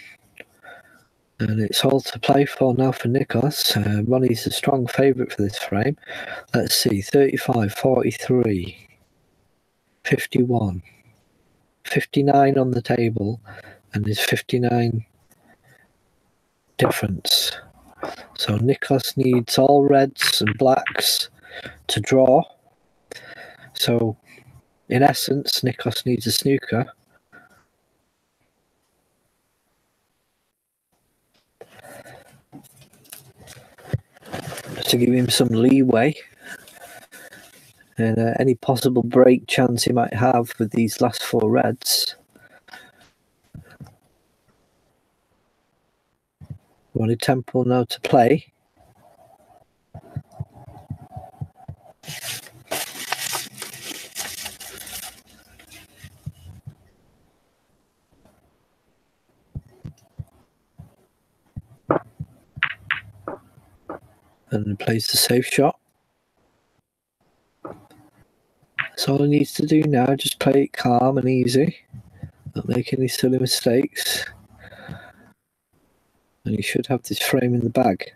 And it's all to play for now for Nikos. Ronnie's a strong favourite for this frame. Let's see, 35, 43, 51, 59 on the table, and there's 59 difference. So Nikos needs all reds and blacks to draw. So in essence, Nikos needs a snooker. To give him some leeway and any possible break chance he might have with these last four reds. Ronnie Temple now to play. And plays the safe shot. That's all he needs to do now, just play it calm and easy. Not make any silly mistakes. And he should have this frame in the bag.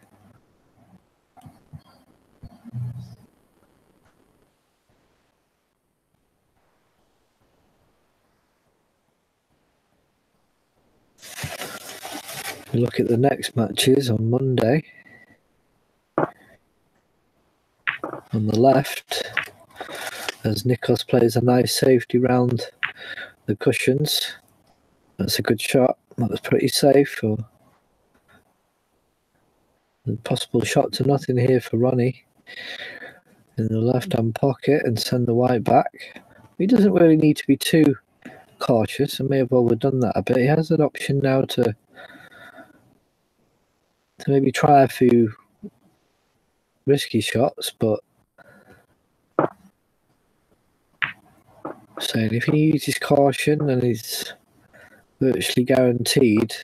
We look at the next matches on Monday. On the left, as Nikos plays a nice safety round the cushions. That's a good shot. That was pretty safe. Or a possible shot to nothing here for Ronnie in the left-hand pocket and send the white back. He doesn't really need to be too cautious. I may have overdone that a bit. He has an option now to maybe try a few risky shots, but saying if he uses caution, then he's virtually guaranteed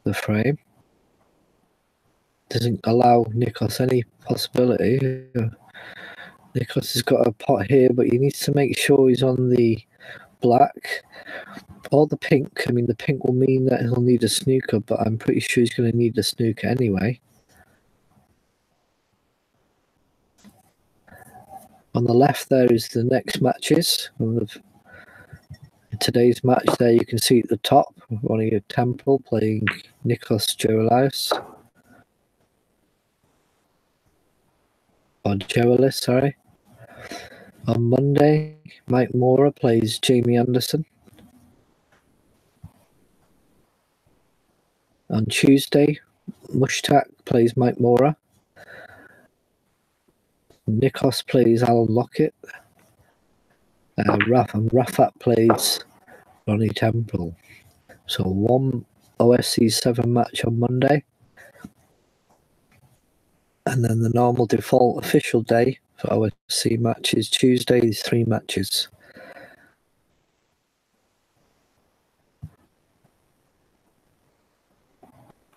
the frame. Doesn't allow Nikos any possibility. Nikos has got a pot here, but he needs to make sure he's on the black or the pink. I mean, the pink will mean that he'll need a snooker, but I'm pretty sure he's going to need a snooker anyway. On the left there is the next matches. In today's match there you can see at the top, Ronnie Temple playing Nikos Gerolias. Or Gerolis, sorry. On Monday, Mike Mora plays Jamie Anderson. On Tuesday, Mushtaq plays Mike Mora. Nikos plays Alan Lockett. Rafat plays Ronnie Temple. So one OSC7 match on Monday. And then the normal default official day for OSC matches Tuesday, there's 3 matches.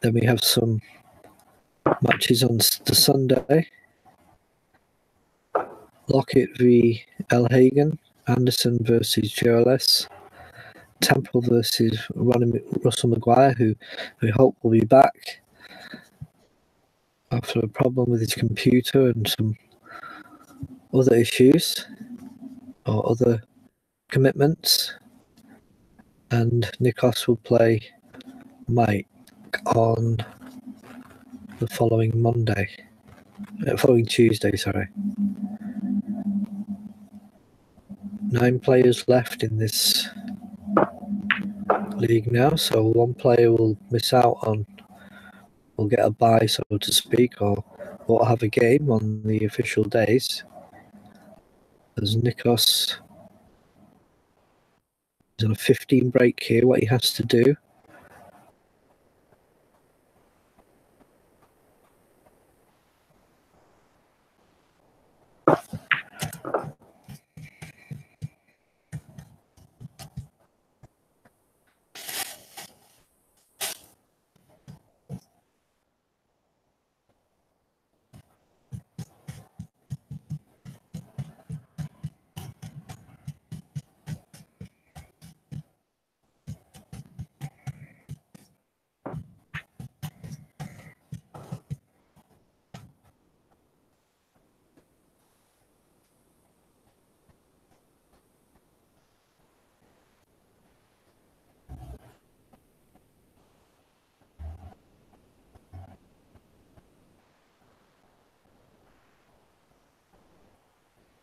Then we have some matches on the Sunday. Lockett v El Hagan, Anderson versus Gerlis, Temple versus Russell Maguire, who we hope will be back after a problem with his computer and some other issues or other commitments. And Nikos will play Mike on the following following Tuesday, sorry. 9 players left in this league now, so one player will miss out on, will get a bye, so to speak, or won't have a game on the official days. As Nikos is on a 15 break here, what he has to do.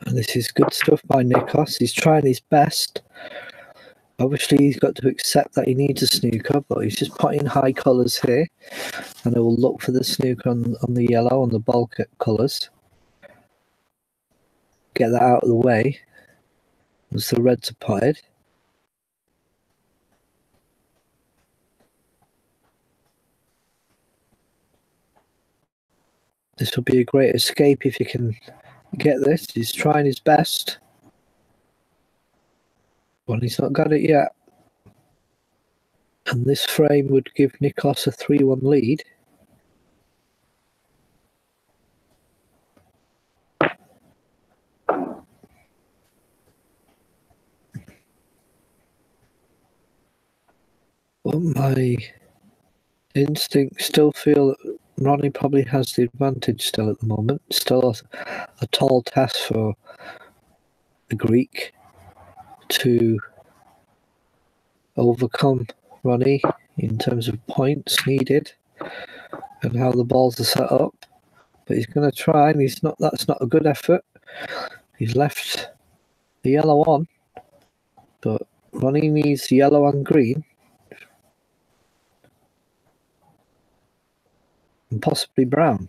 And this is good stuff by Nikos. He's trying his best. Obviously, he's got to accept that he needs a snooker, but he's just putting high colours here. And I will look for the snooker on the yellow, on the bulk colours. Get that out of the way as the reds are potted. This will be a great escape if you can get this. He's trying his best. Well, he's not got it yet. And this frame would give Nikos a 3-1 lead. Well, my instincts still feel that Ronnie probably has the advantage still at the moment. Still a tall task for the Greek to overcome Ronnie in terms of points needed and how the balls are set up. But he's going to try, and he's not. That's not a good effort. He's left the yellow on, but Ronnie needs yellow and green, and possibly brown.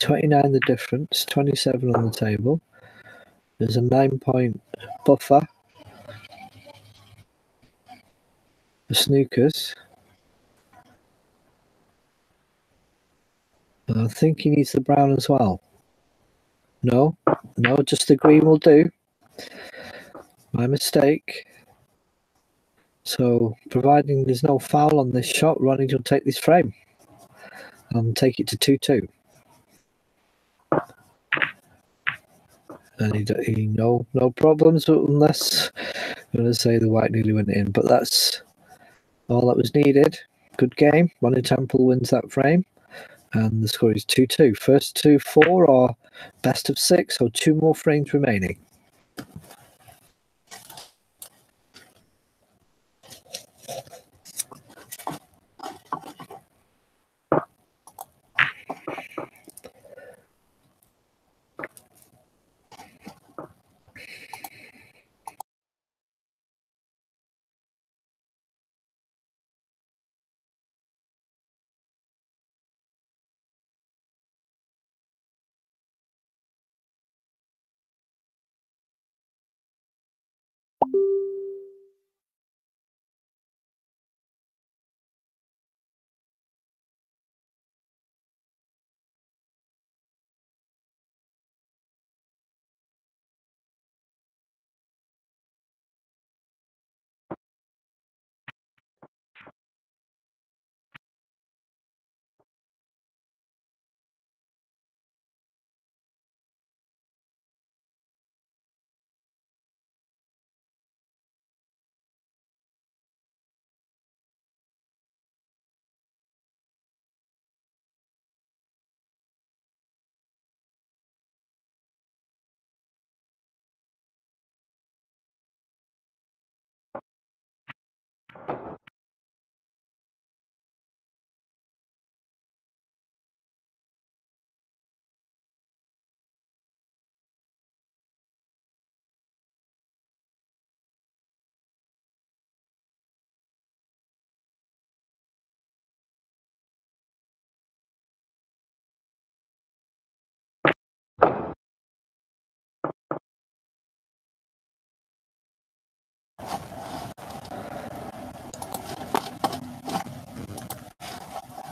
29 the difference, 27 on the table. There's a 9-point buffer for snookers. And I think he needs the brown as well. No, just the green will do. My mistake. So, providing there's no foul on this shot, Ronnie will take this frame and take it to 2-2. And he no problems unless I'm going to say the white nearly went in, but that's all that was needed. Good game. Ronnie Temple wins that frame, and the score is 2-2. First 2-4 or best of 6, or 2 more frames remaining.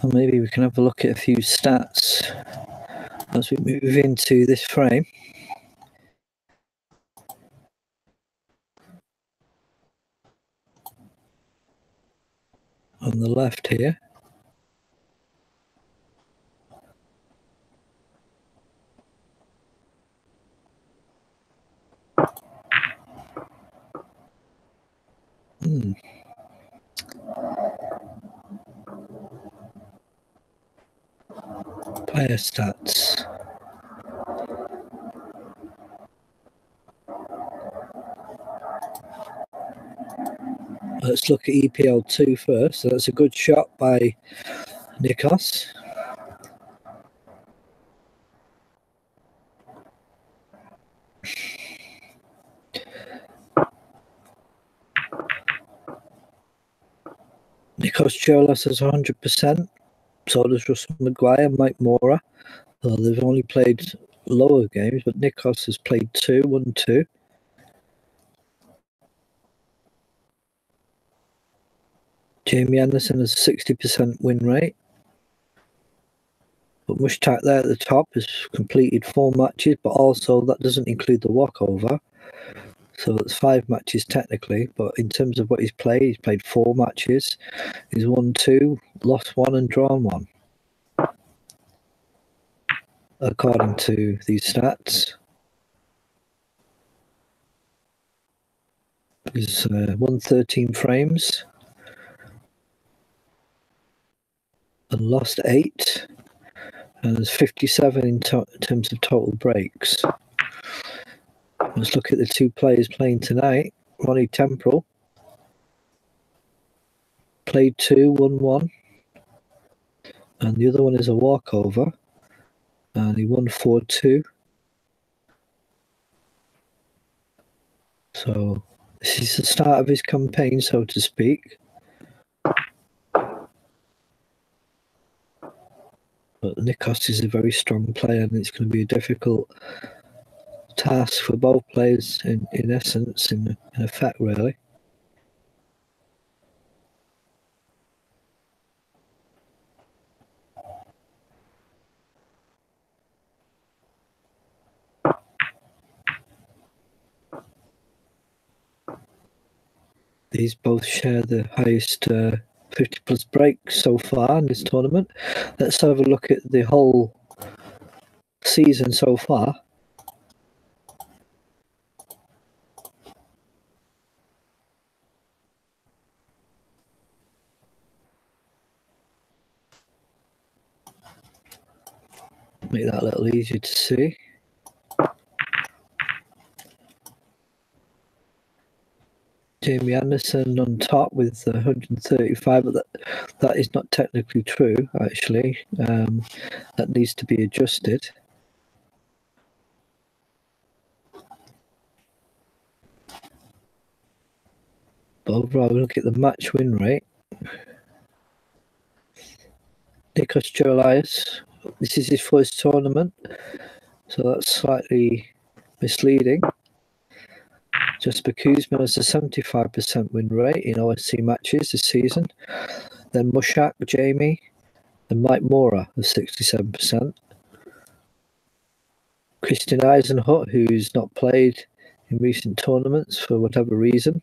And maybe we can have a look at a few stats as we move into this frame. On the left here. Player stats. Let's look at EPL2 first. So that's a good shot by Nikos. Nikos Cholas has 100%. So does Russell Maguire, Mike Mora. Well, they've only played lower games, but Nikos has played 1-2. Jamie Anderson has a 60% win rate. But Mushtaq there at the top has completed 4 matches, but also that doesn't include the walkover. So that's 5 matches technically, but in terms of what he's played 4 matches. He's won 2, lost 1 and drawn 1. According to these stats. He's won 13 frames and lost 8. And there's 57 in terms of total breaks. Let's look at the 2 players playing tonight. Ronnie Temporal played 2, won 1. And the other one is a walkover. And he won 4-2. So this is the start of his campaign, so to speak. But Nikos is a very strong player, and it's going to be a difficult task for both players in essence, in effect, really. These both share the highest 50 plus breaks so far in this tournament. Let's have a look at the whole season so far. Make that a little easier to see. Jamie Anderson on top with 135, but that is not technically true, actually. That needs to be adjusted. But overall, we look at the match win rate. Nikos Chorlaias, this is his first tournament, so that's slightly misleading. Jasper Kuzma has a 75% win rate in OSC matches this season. Then Mushak, Jamie, and Mike Mora has 67%. Christian Eisenhut, who's not played in recent tournaments for whatever reason,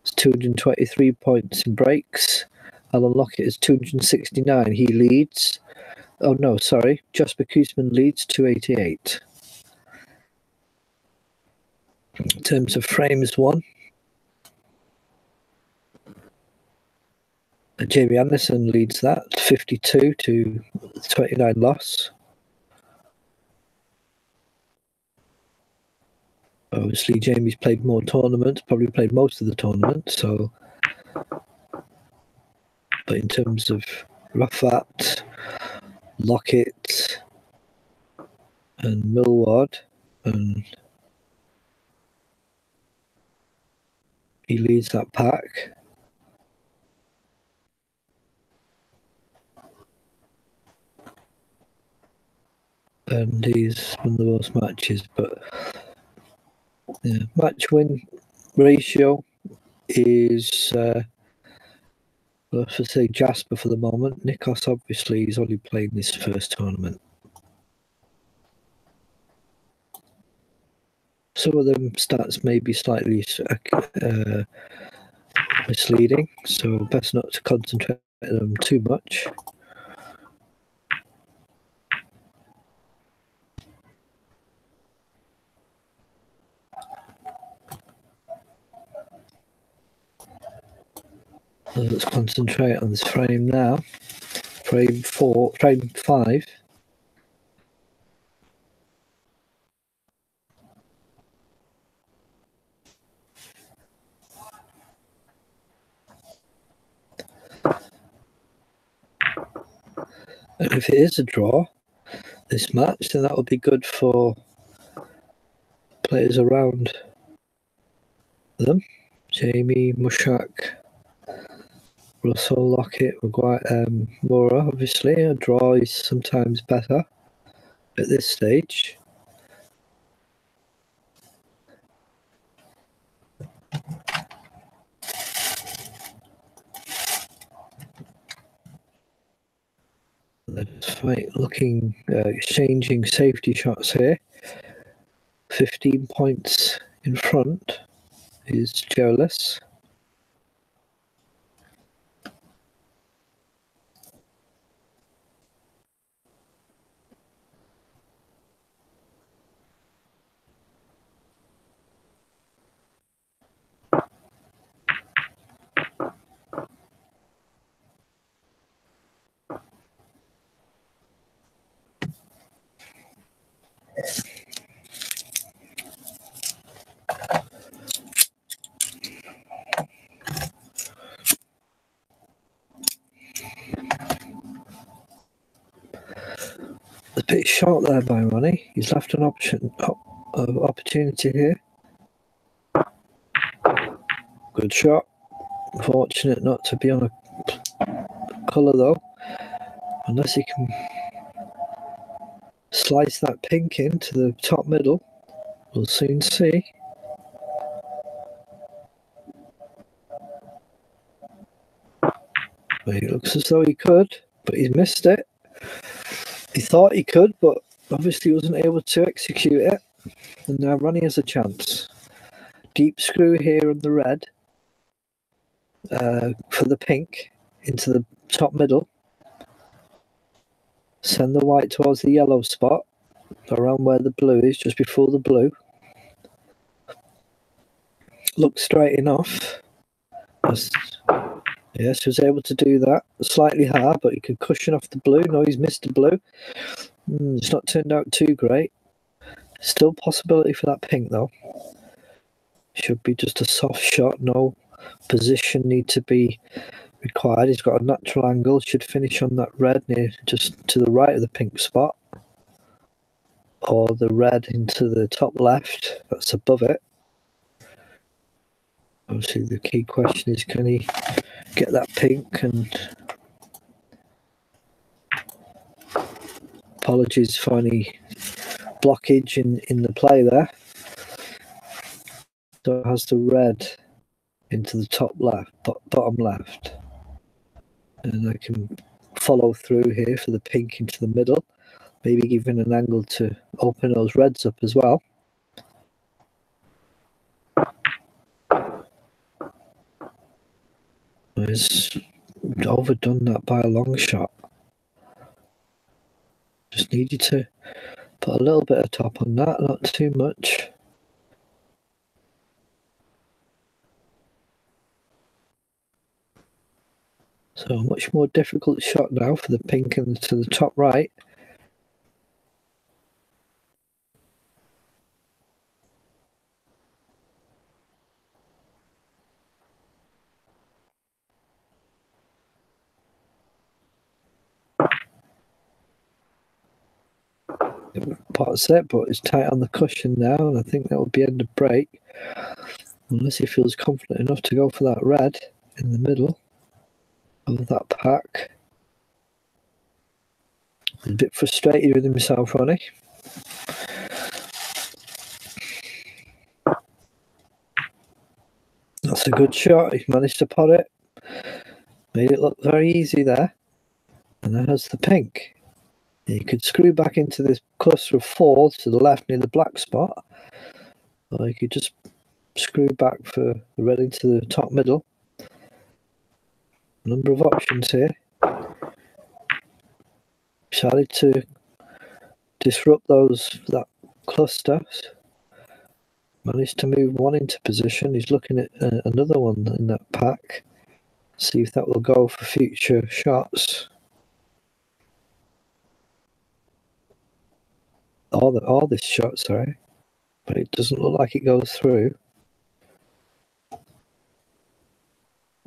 has 223 points in breaks. Alan Lockett is 269. He leads. Oh no, sorry. Jasper Kuzman leads 288. In terms of frames won, Jamie Anderson leads that 52 to 29 loss. Obviously, Jamie's played more tournaments, probably played most of the tournaments. So, but in terms of Rafat, Lockett, and Millward, and he leads that pack. And he's won the most matches, but yeah, match win ratio is Well, I should say Jasper for the moment. Nikos, obviously, he's only playing this first tournament. Some of them stats may be slightly misleading, so best not to concentrate on them too much. So let's concentrate on this frame now. Frame 5. And if it is a draw, this match, then that will be good for players around them. Jamie, Mushak, Russell, Lockett, Maguire, Mora. Obviously, a draw is sometimes better at this stage. Let's fight looking, exchanging safety shots here. 15 points in front is Jolis. A bit short there by Ronnie. He's left an opportunity here. Good shot. Fortunate not to be on a colour though. Unless he can slice that pink into the top middle. We'll soon see. Well, it looks as though he could, but he's missed it. He thought he could, but obviously wasn't able to execute it. And now Ronnie has a chance. Deep screw here on the red for the pink into the top middle. Send the white towards the yellow spot, around where the blue is, just before the blue. Look straight enough. Yes, he was able to do that. Slightly hard, but he could cushion off the blue. No, he's missed the blue. It's not turned out too great. Still possibility for that pink, though. Should be just a soft shot. No position need to be required. He's got a natural angle. Should finish on that red near just to the right of the pink spot. Or the red into the top left. That's above it. Obviously, the key question is, can he get that pink? And apologies for any blockage in the play there. So it has the red into the top left, bottom left. And I can follow through here for the pink into the middle. Maybe giving an angle to open those reds up as well. He's overdone that by a long shot. Just needed to put a little bit of top on that, not too much. So a much more difficult shot now for the pink and to the top right. Pot's it, but it's tight on the cushion now, and I think that will be end of break. Unless he feels confident enough to go for that red in the middle of that pack. He's a bit frustrated with himself, Ronnie. That's a good shot. He's managed to pot it. Made it look very easy there. And there's the pink. You could screw back into this cluster of 4 to the left near the black spot, or you could just screw back for the red into the top middle. A number of options here. Decided to disrupt that cluster. Managed to move one into position. He's looking at another one in that pack. See if that will go for future shots. Or this shot, sorry. But it doesn't look like it goes through.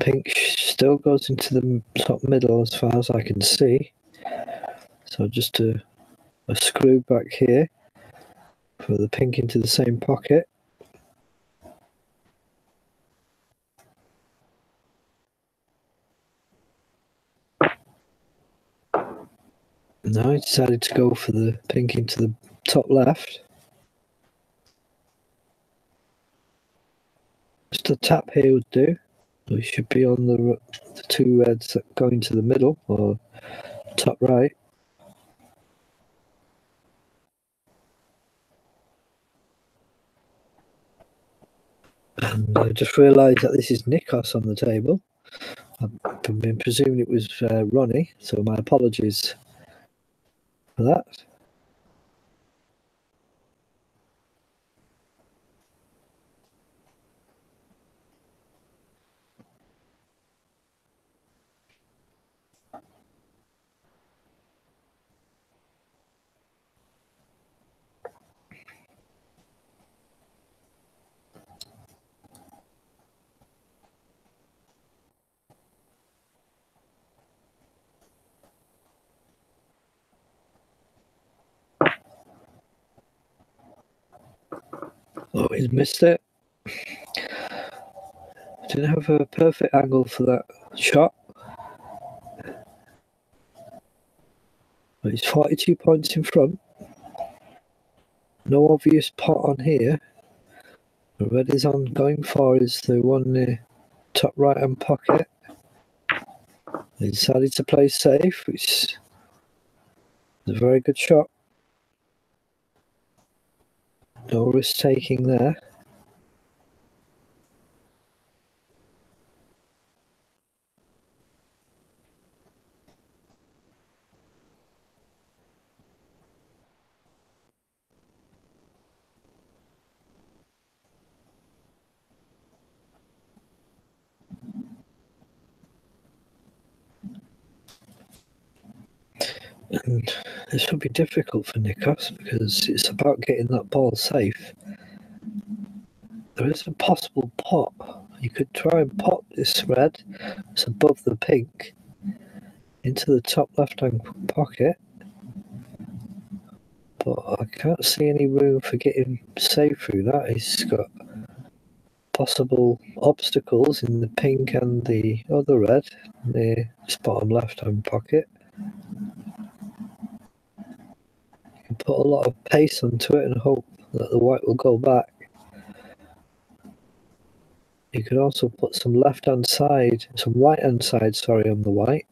Pink still goes into the top middle as far as I can see. So just a screw back here for the pink into the same pocket. Now I decided to go for the pink into the top left. Just a tap here would do. We should be on the 2 reds that go into the middle or top right. And I just realised that this is Nikos on the table. I've been presuming it was Ronnie, so my apologies for that. Oh, he's missed it. Didn't have a perfect angle for that shot. But he's 42 points in front. No obvious pot on here. The red is on going for is the one near top right hand pocket. He decided to play safe, which is a very good shot. No risk taking there. And this will be difficult for Nikos because it's about getting that ball safe. There is a possible pot. You could try and pop this red. It's above the pink into the top left-hand pocket. But I can't see any room for getting safe through that. He's got possible obstacles in the pink and the other red near this bottom left-hand pocket. You can put a lot of pace onto it and hope that the white will go back. You could also put some right-hand side, sorry, on the white.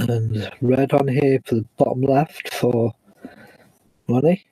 And red on here for the bottom left for Ronnie.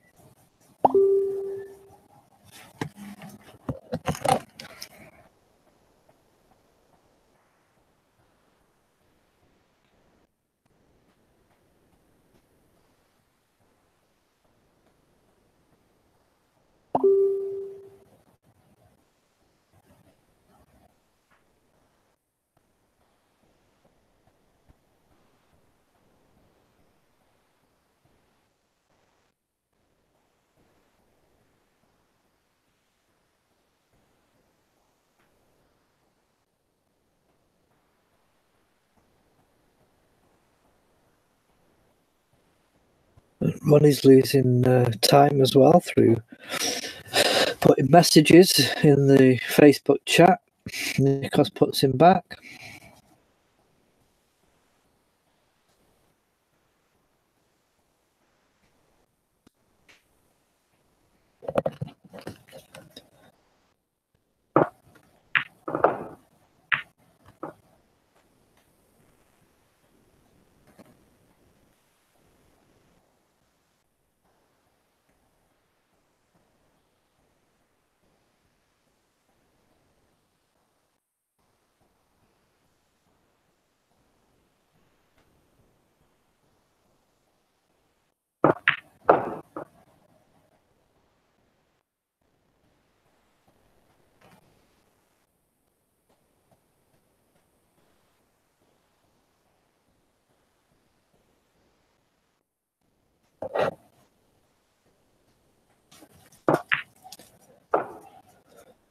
Ronnie's losing time as well through putting messages in the Facebook chat. Nikos puts him back.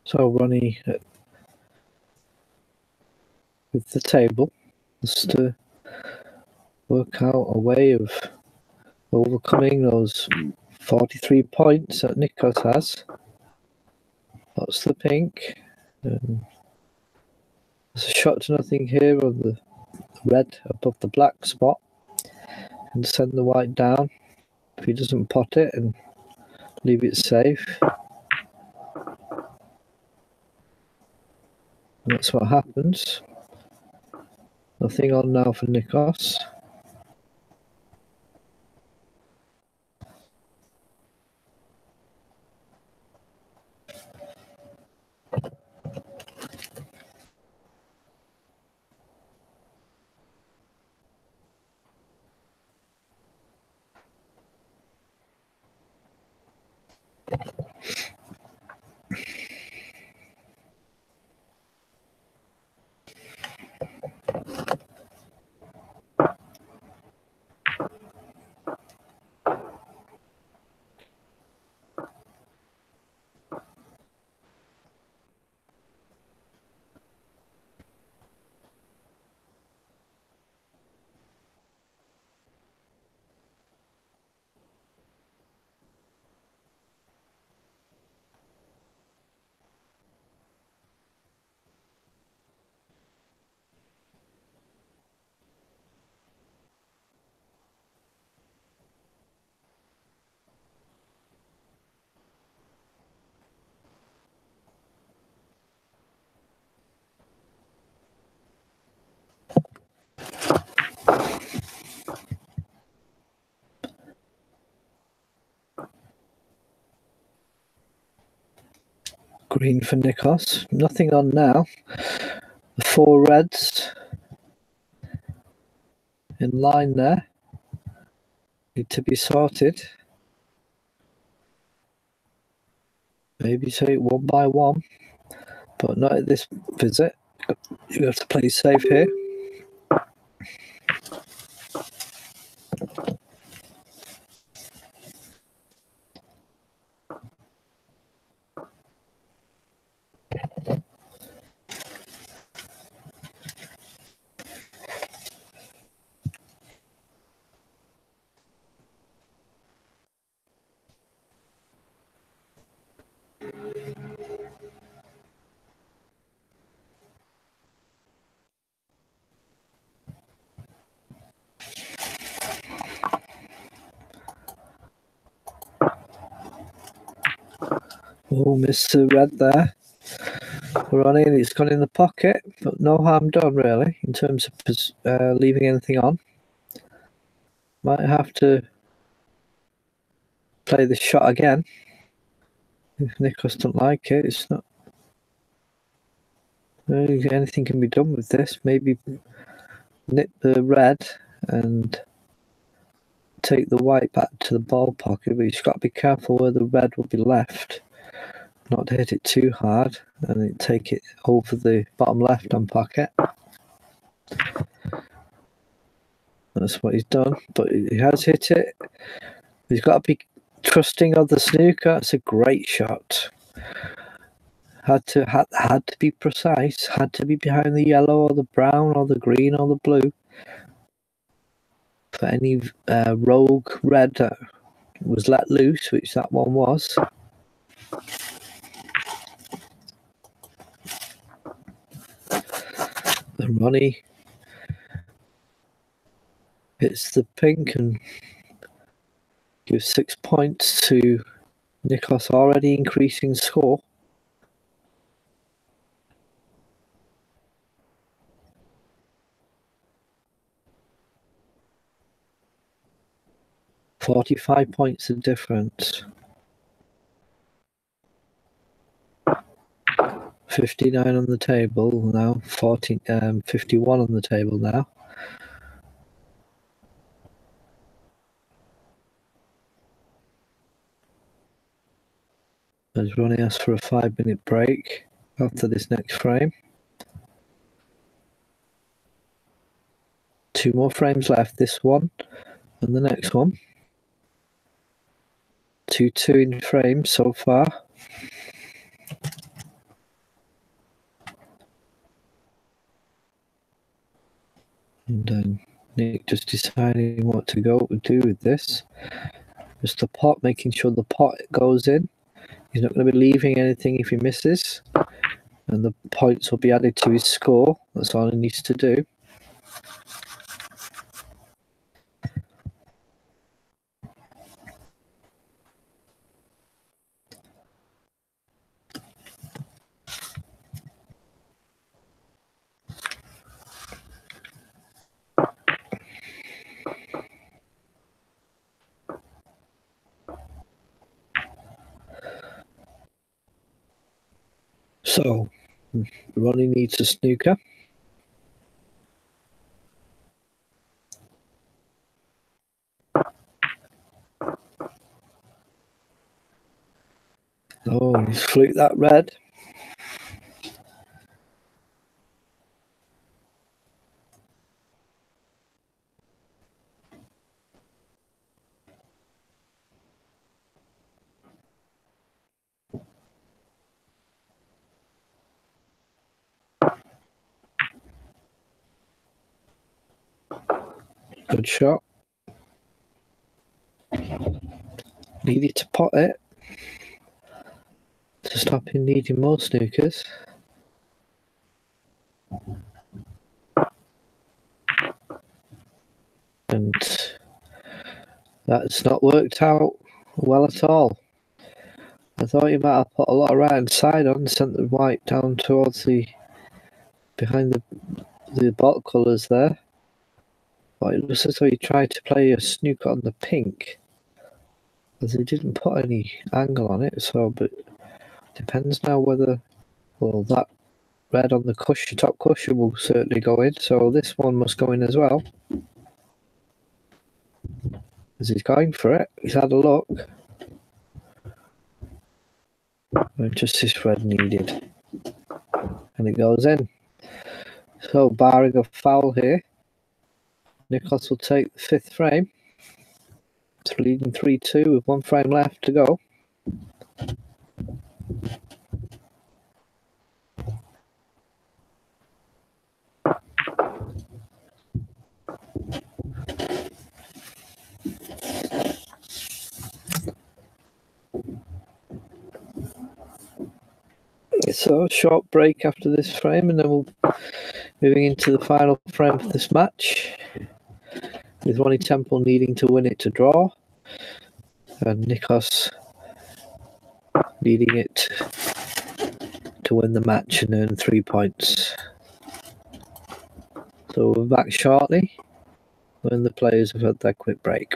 So Ronnie with the table has to work out a way of overcoming those 43 points that Nikos has. That's the pink. There's a shot to nothing here on the red above the black spot, and send the white down if he doesn't pot it and leave it safe. And that's what happens. Nothing on now for Nikos. Green for Nikos. Nothing on now. The 4 reds in line there need to be sorted. Maybe take one by one, but not at this visit. You have to play safe here. Oh, Mr. Red there. Ronnie, and it's gone in the pocket, but no harm done really in terms of leaving anything on. Might have to play the shot again if Nikos doesn't like it. It's not really anything can be done with this. Maybe nip the red and take the white back to the ball pocket, but you've got to be careful where the red will be left. Not to hit it too hard and take it over the bottom left hand pocket. That's what he's done, but he has hit it. He's got to be trusting of the snooker. That's a great shot. Had to be precise. Had to be behind the yellow or the brown or the green or the blue. For any rogue red was let loose, which that one was. And Ronnie hits the pink and gives 6 points to Nikos, already increasing score. $45 points of difference. 59 on the table now. 51 on the table now. As Ronnie asks for a 5-minute break after this next frame. 2 more frames left, this one and the next one. 2-2 in frames so far. And Nick just deciding what to do with this. Just the pot, making sure the pot goes in. He's not going to be leaving anything if he misses. And the points will be added to his score. That's all he needs to do. So, Ronnie needs a snooker. Oh, he's fluked that red. Good shot. Needed to pot it to stop him needing more snookers. And that's not worked out well at all. I thought he might have put a lot of right hand side on, sent the white down towards behind the bottle colours there. But it looks as though he tried to play a snooker on the pink, as he didn't put any angle on it. So, but depends now whether, well, that red on the cushion, top cushion will certainly go in. So this one must go in as well. As he's going for it, he's had a look. Just this red needed. And it goes in. So barring a foul here, Nikos will take the 5th frame. It's leading 3-2 with 1 frame left to go. So a short break after this frame, and then we'll moving into the final frame of this match, with Ronnie Temple needing to win it to draw, and Nikos needing it to win the match and earn 3 points. So we're back shortly when the players have had their quick break.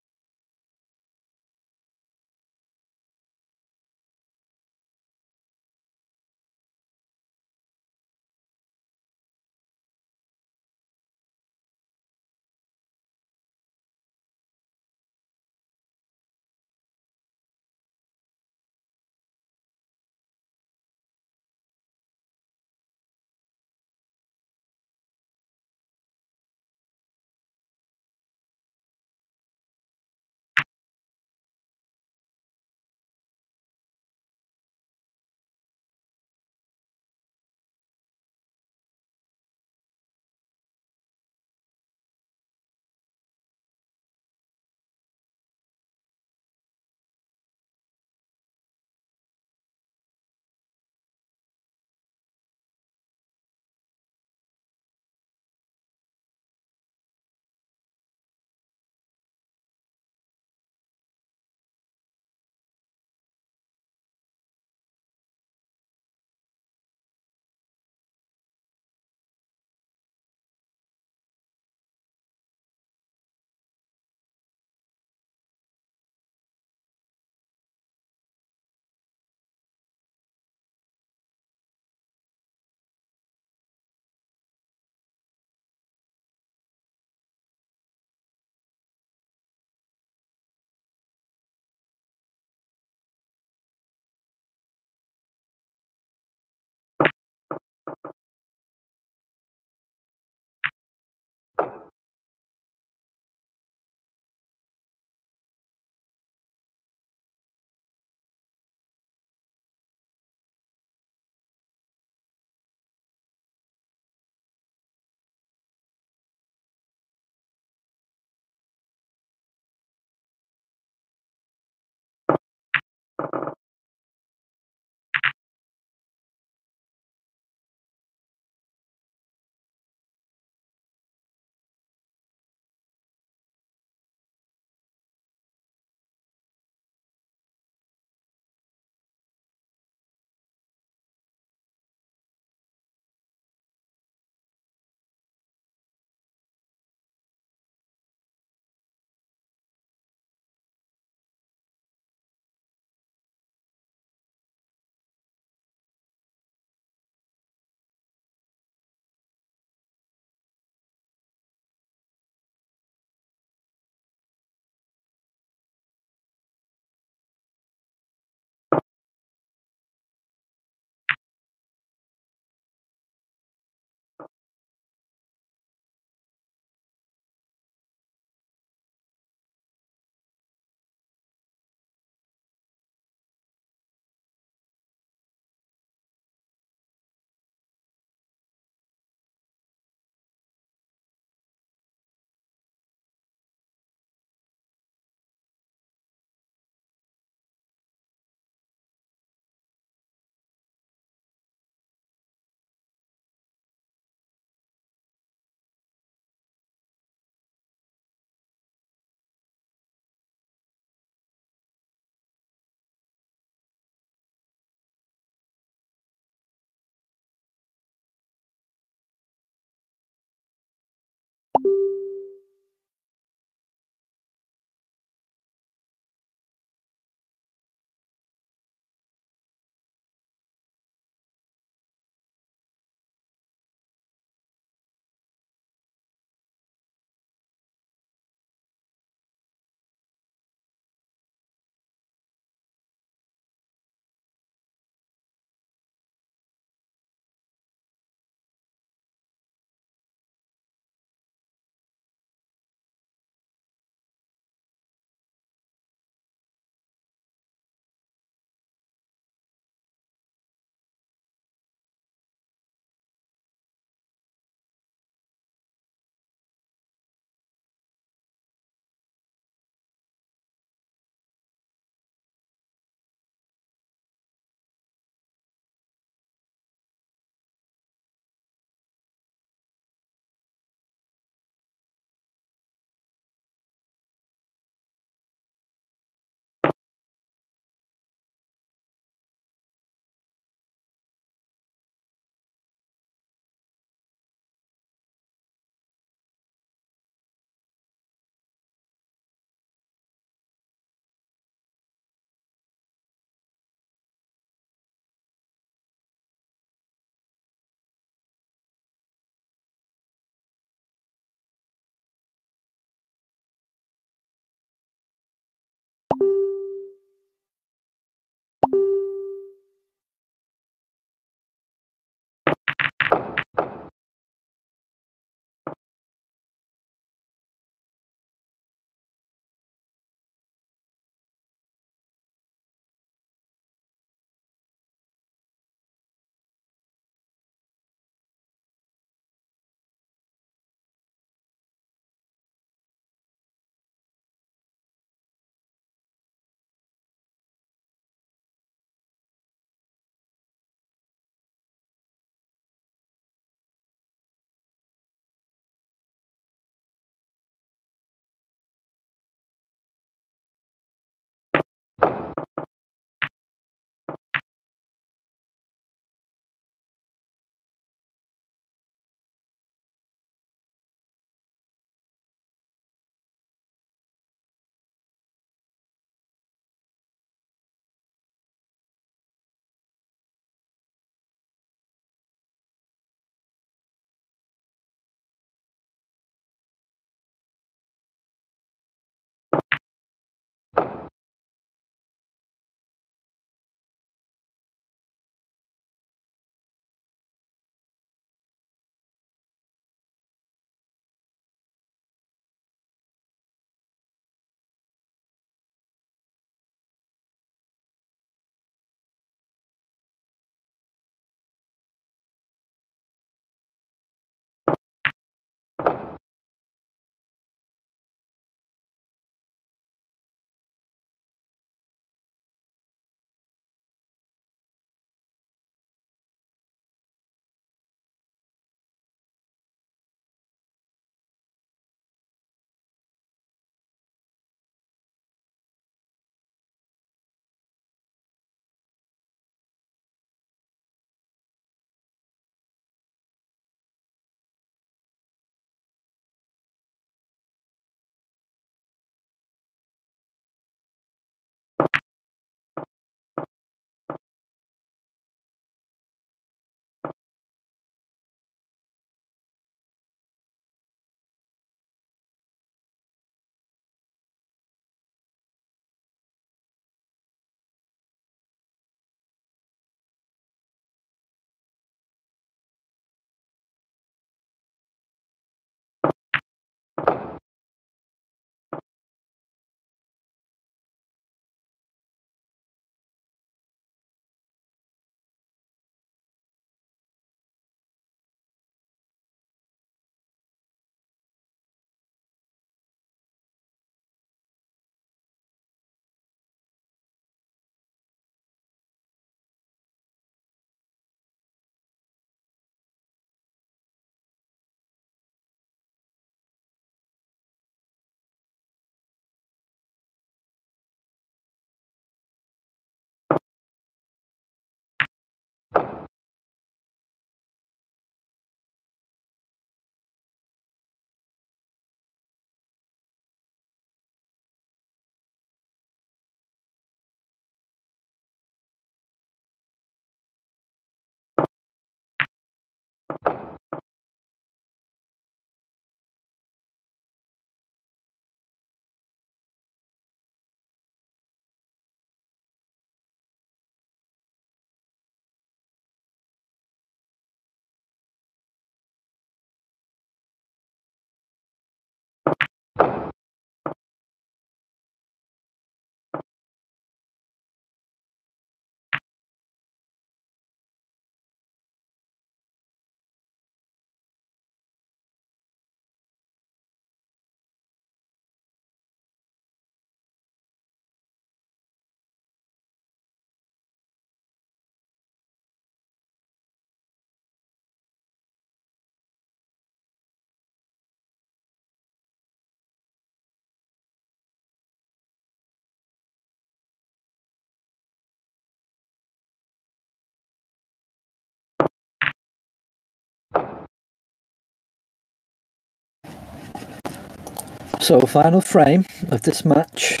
So final frame of this match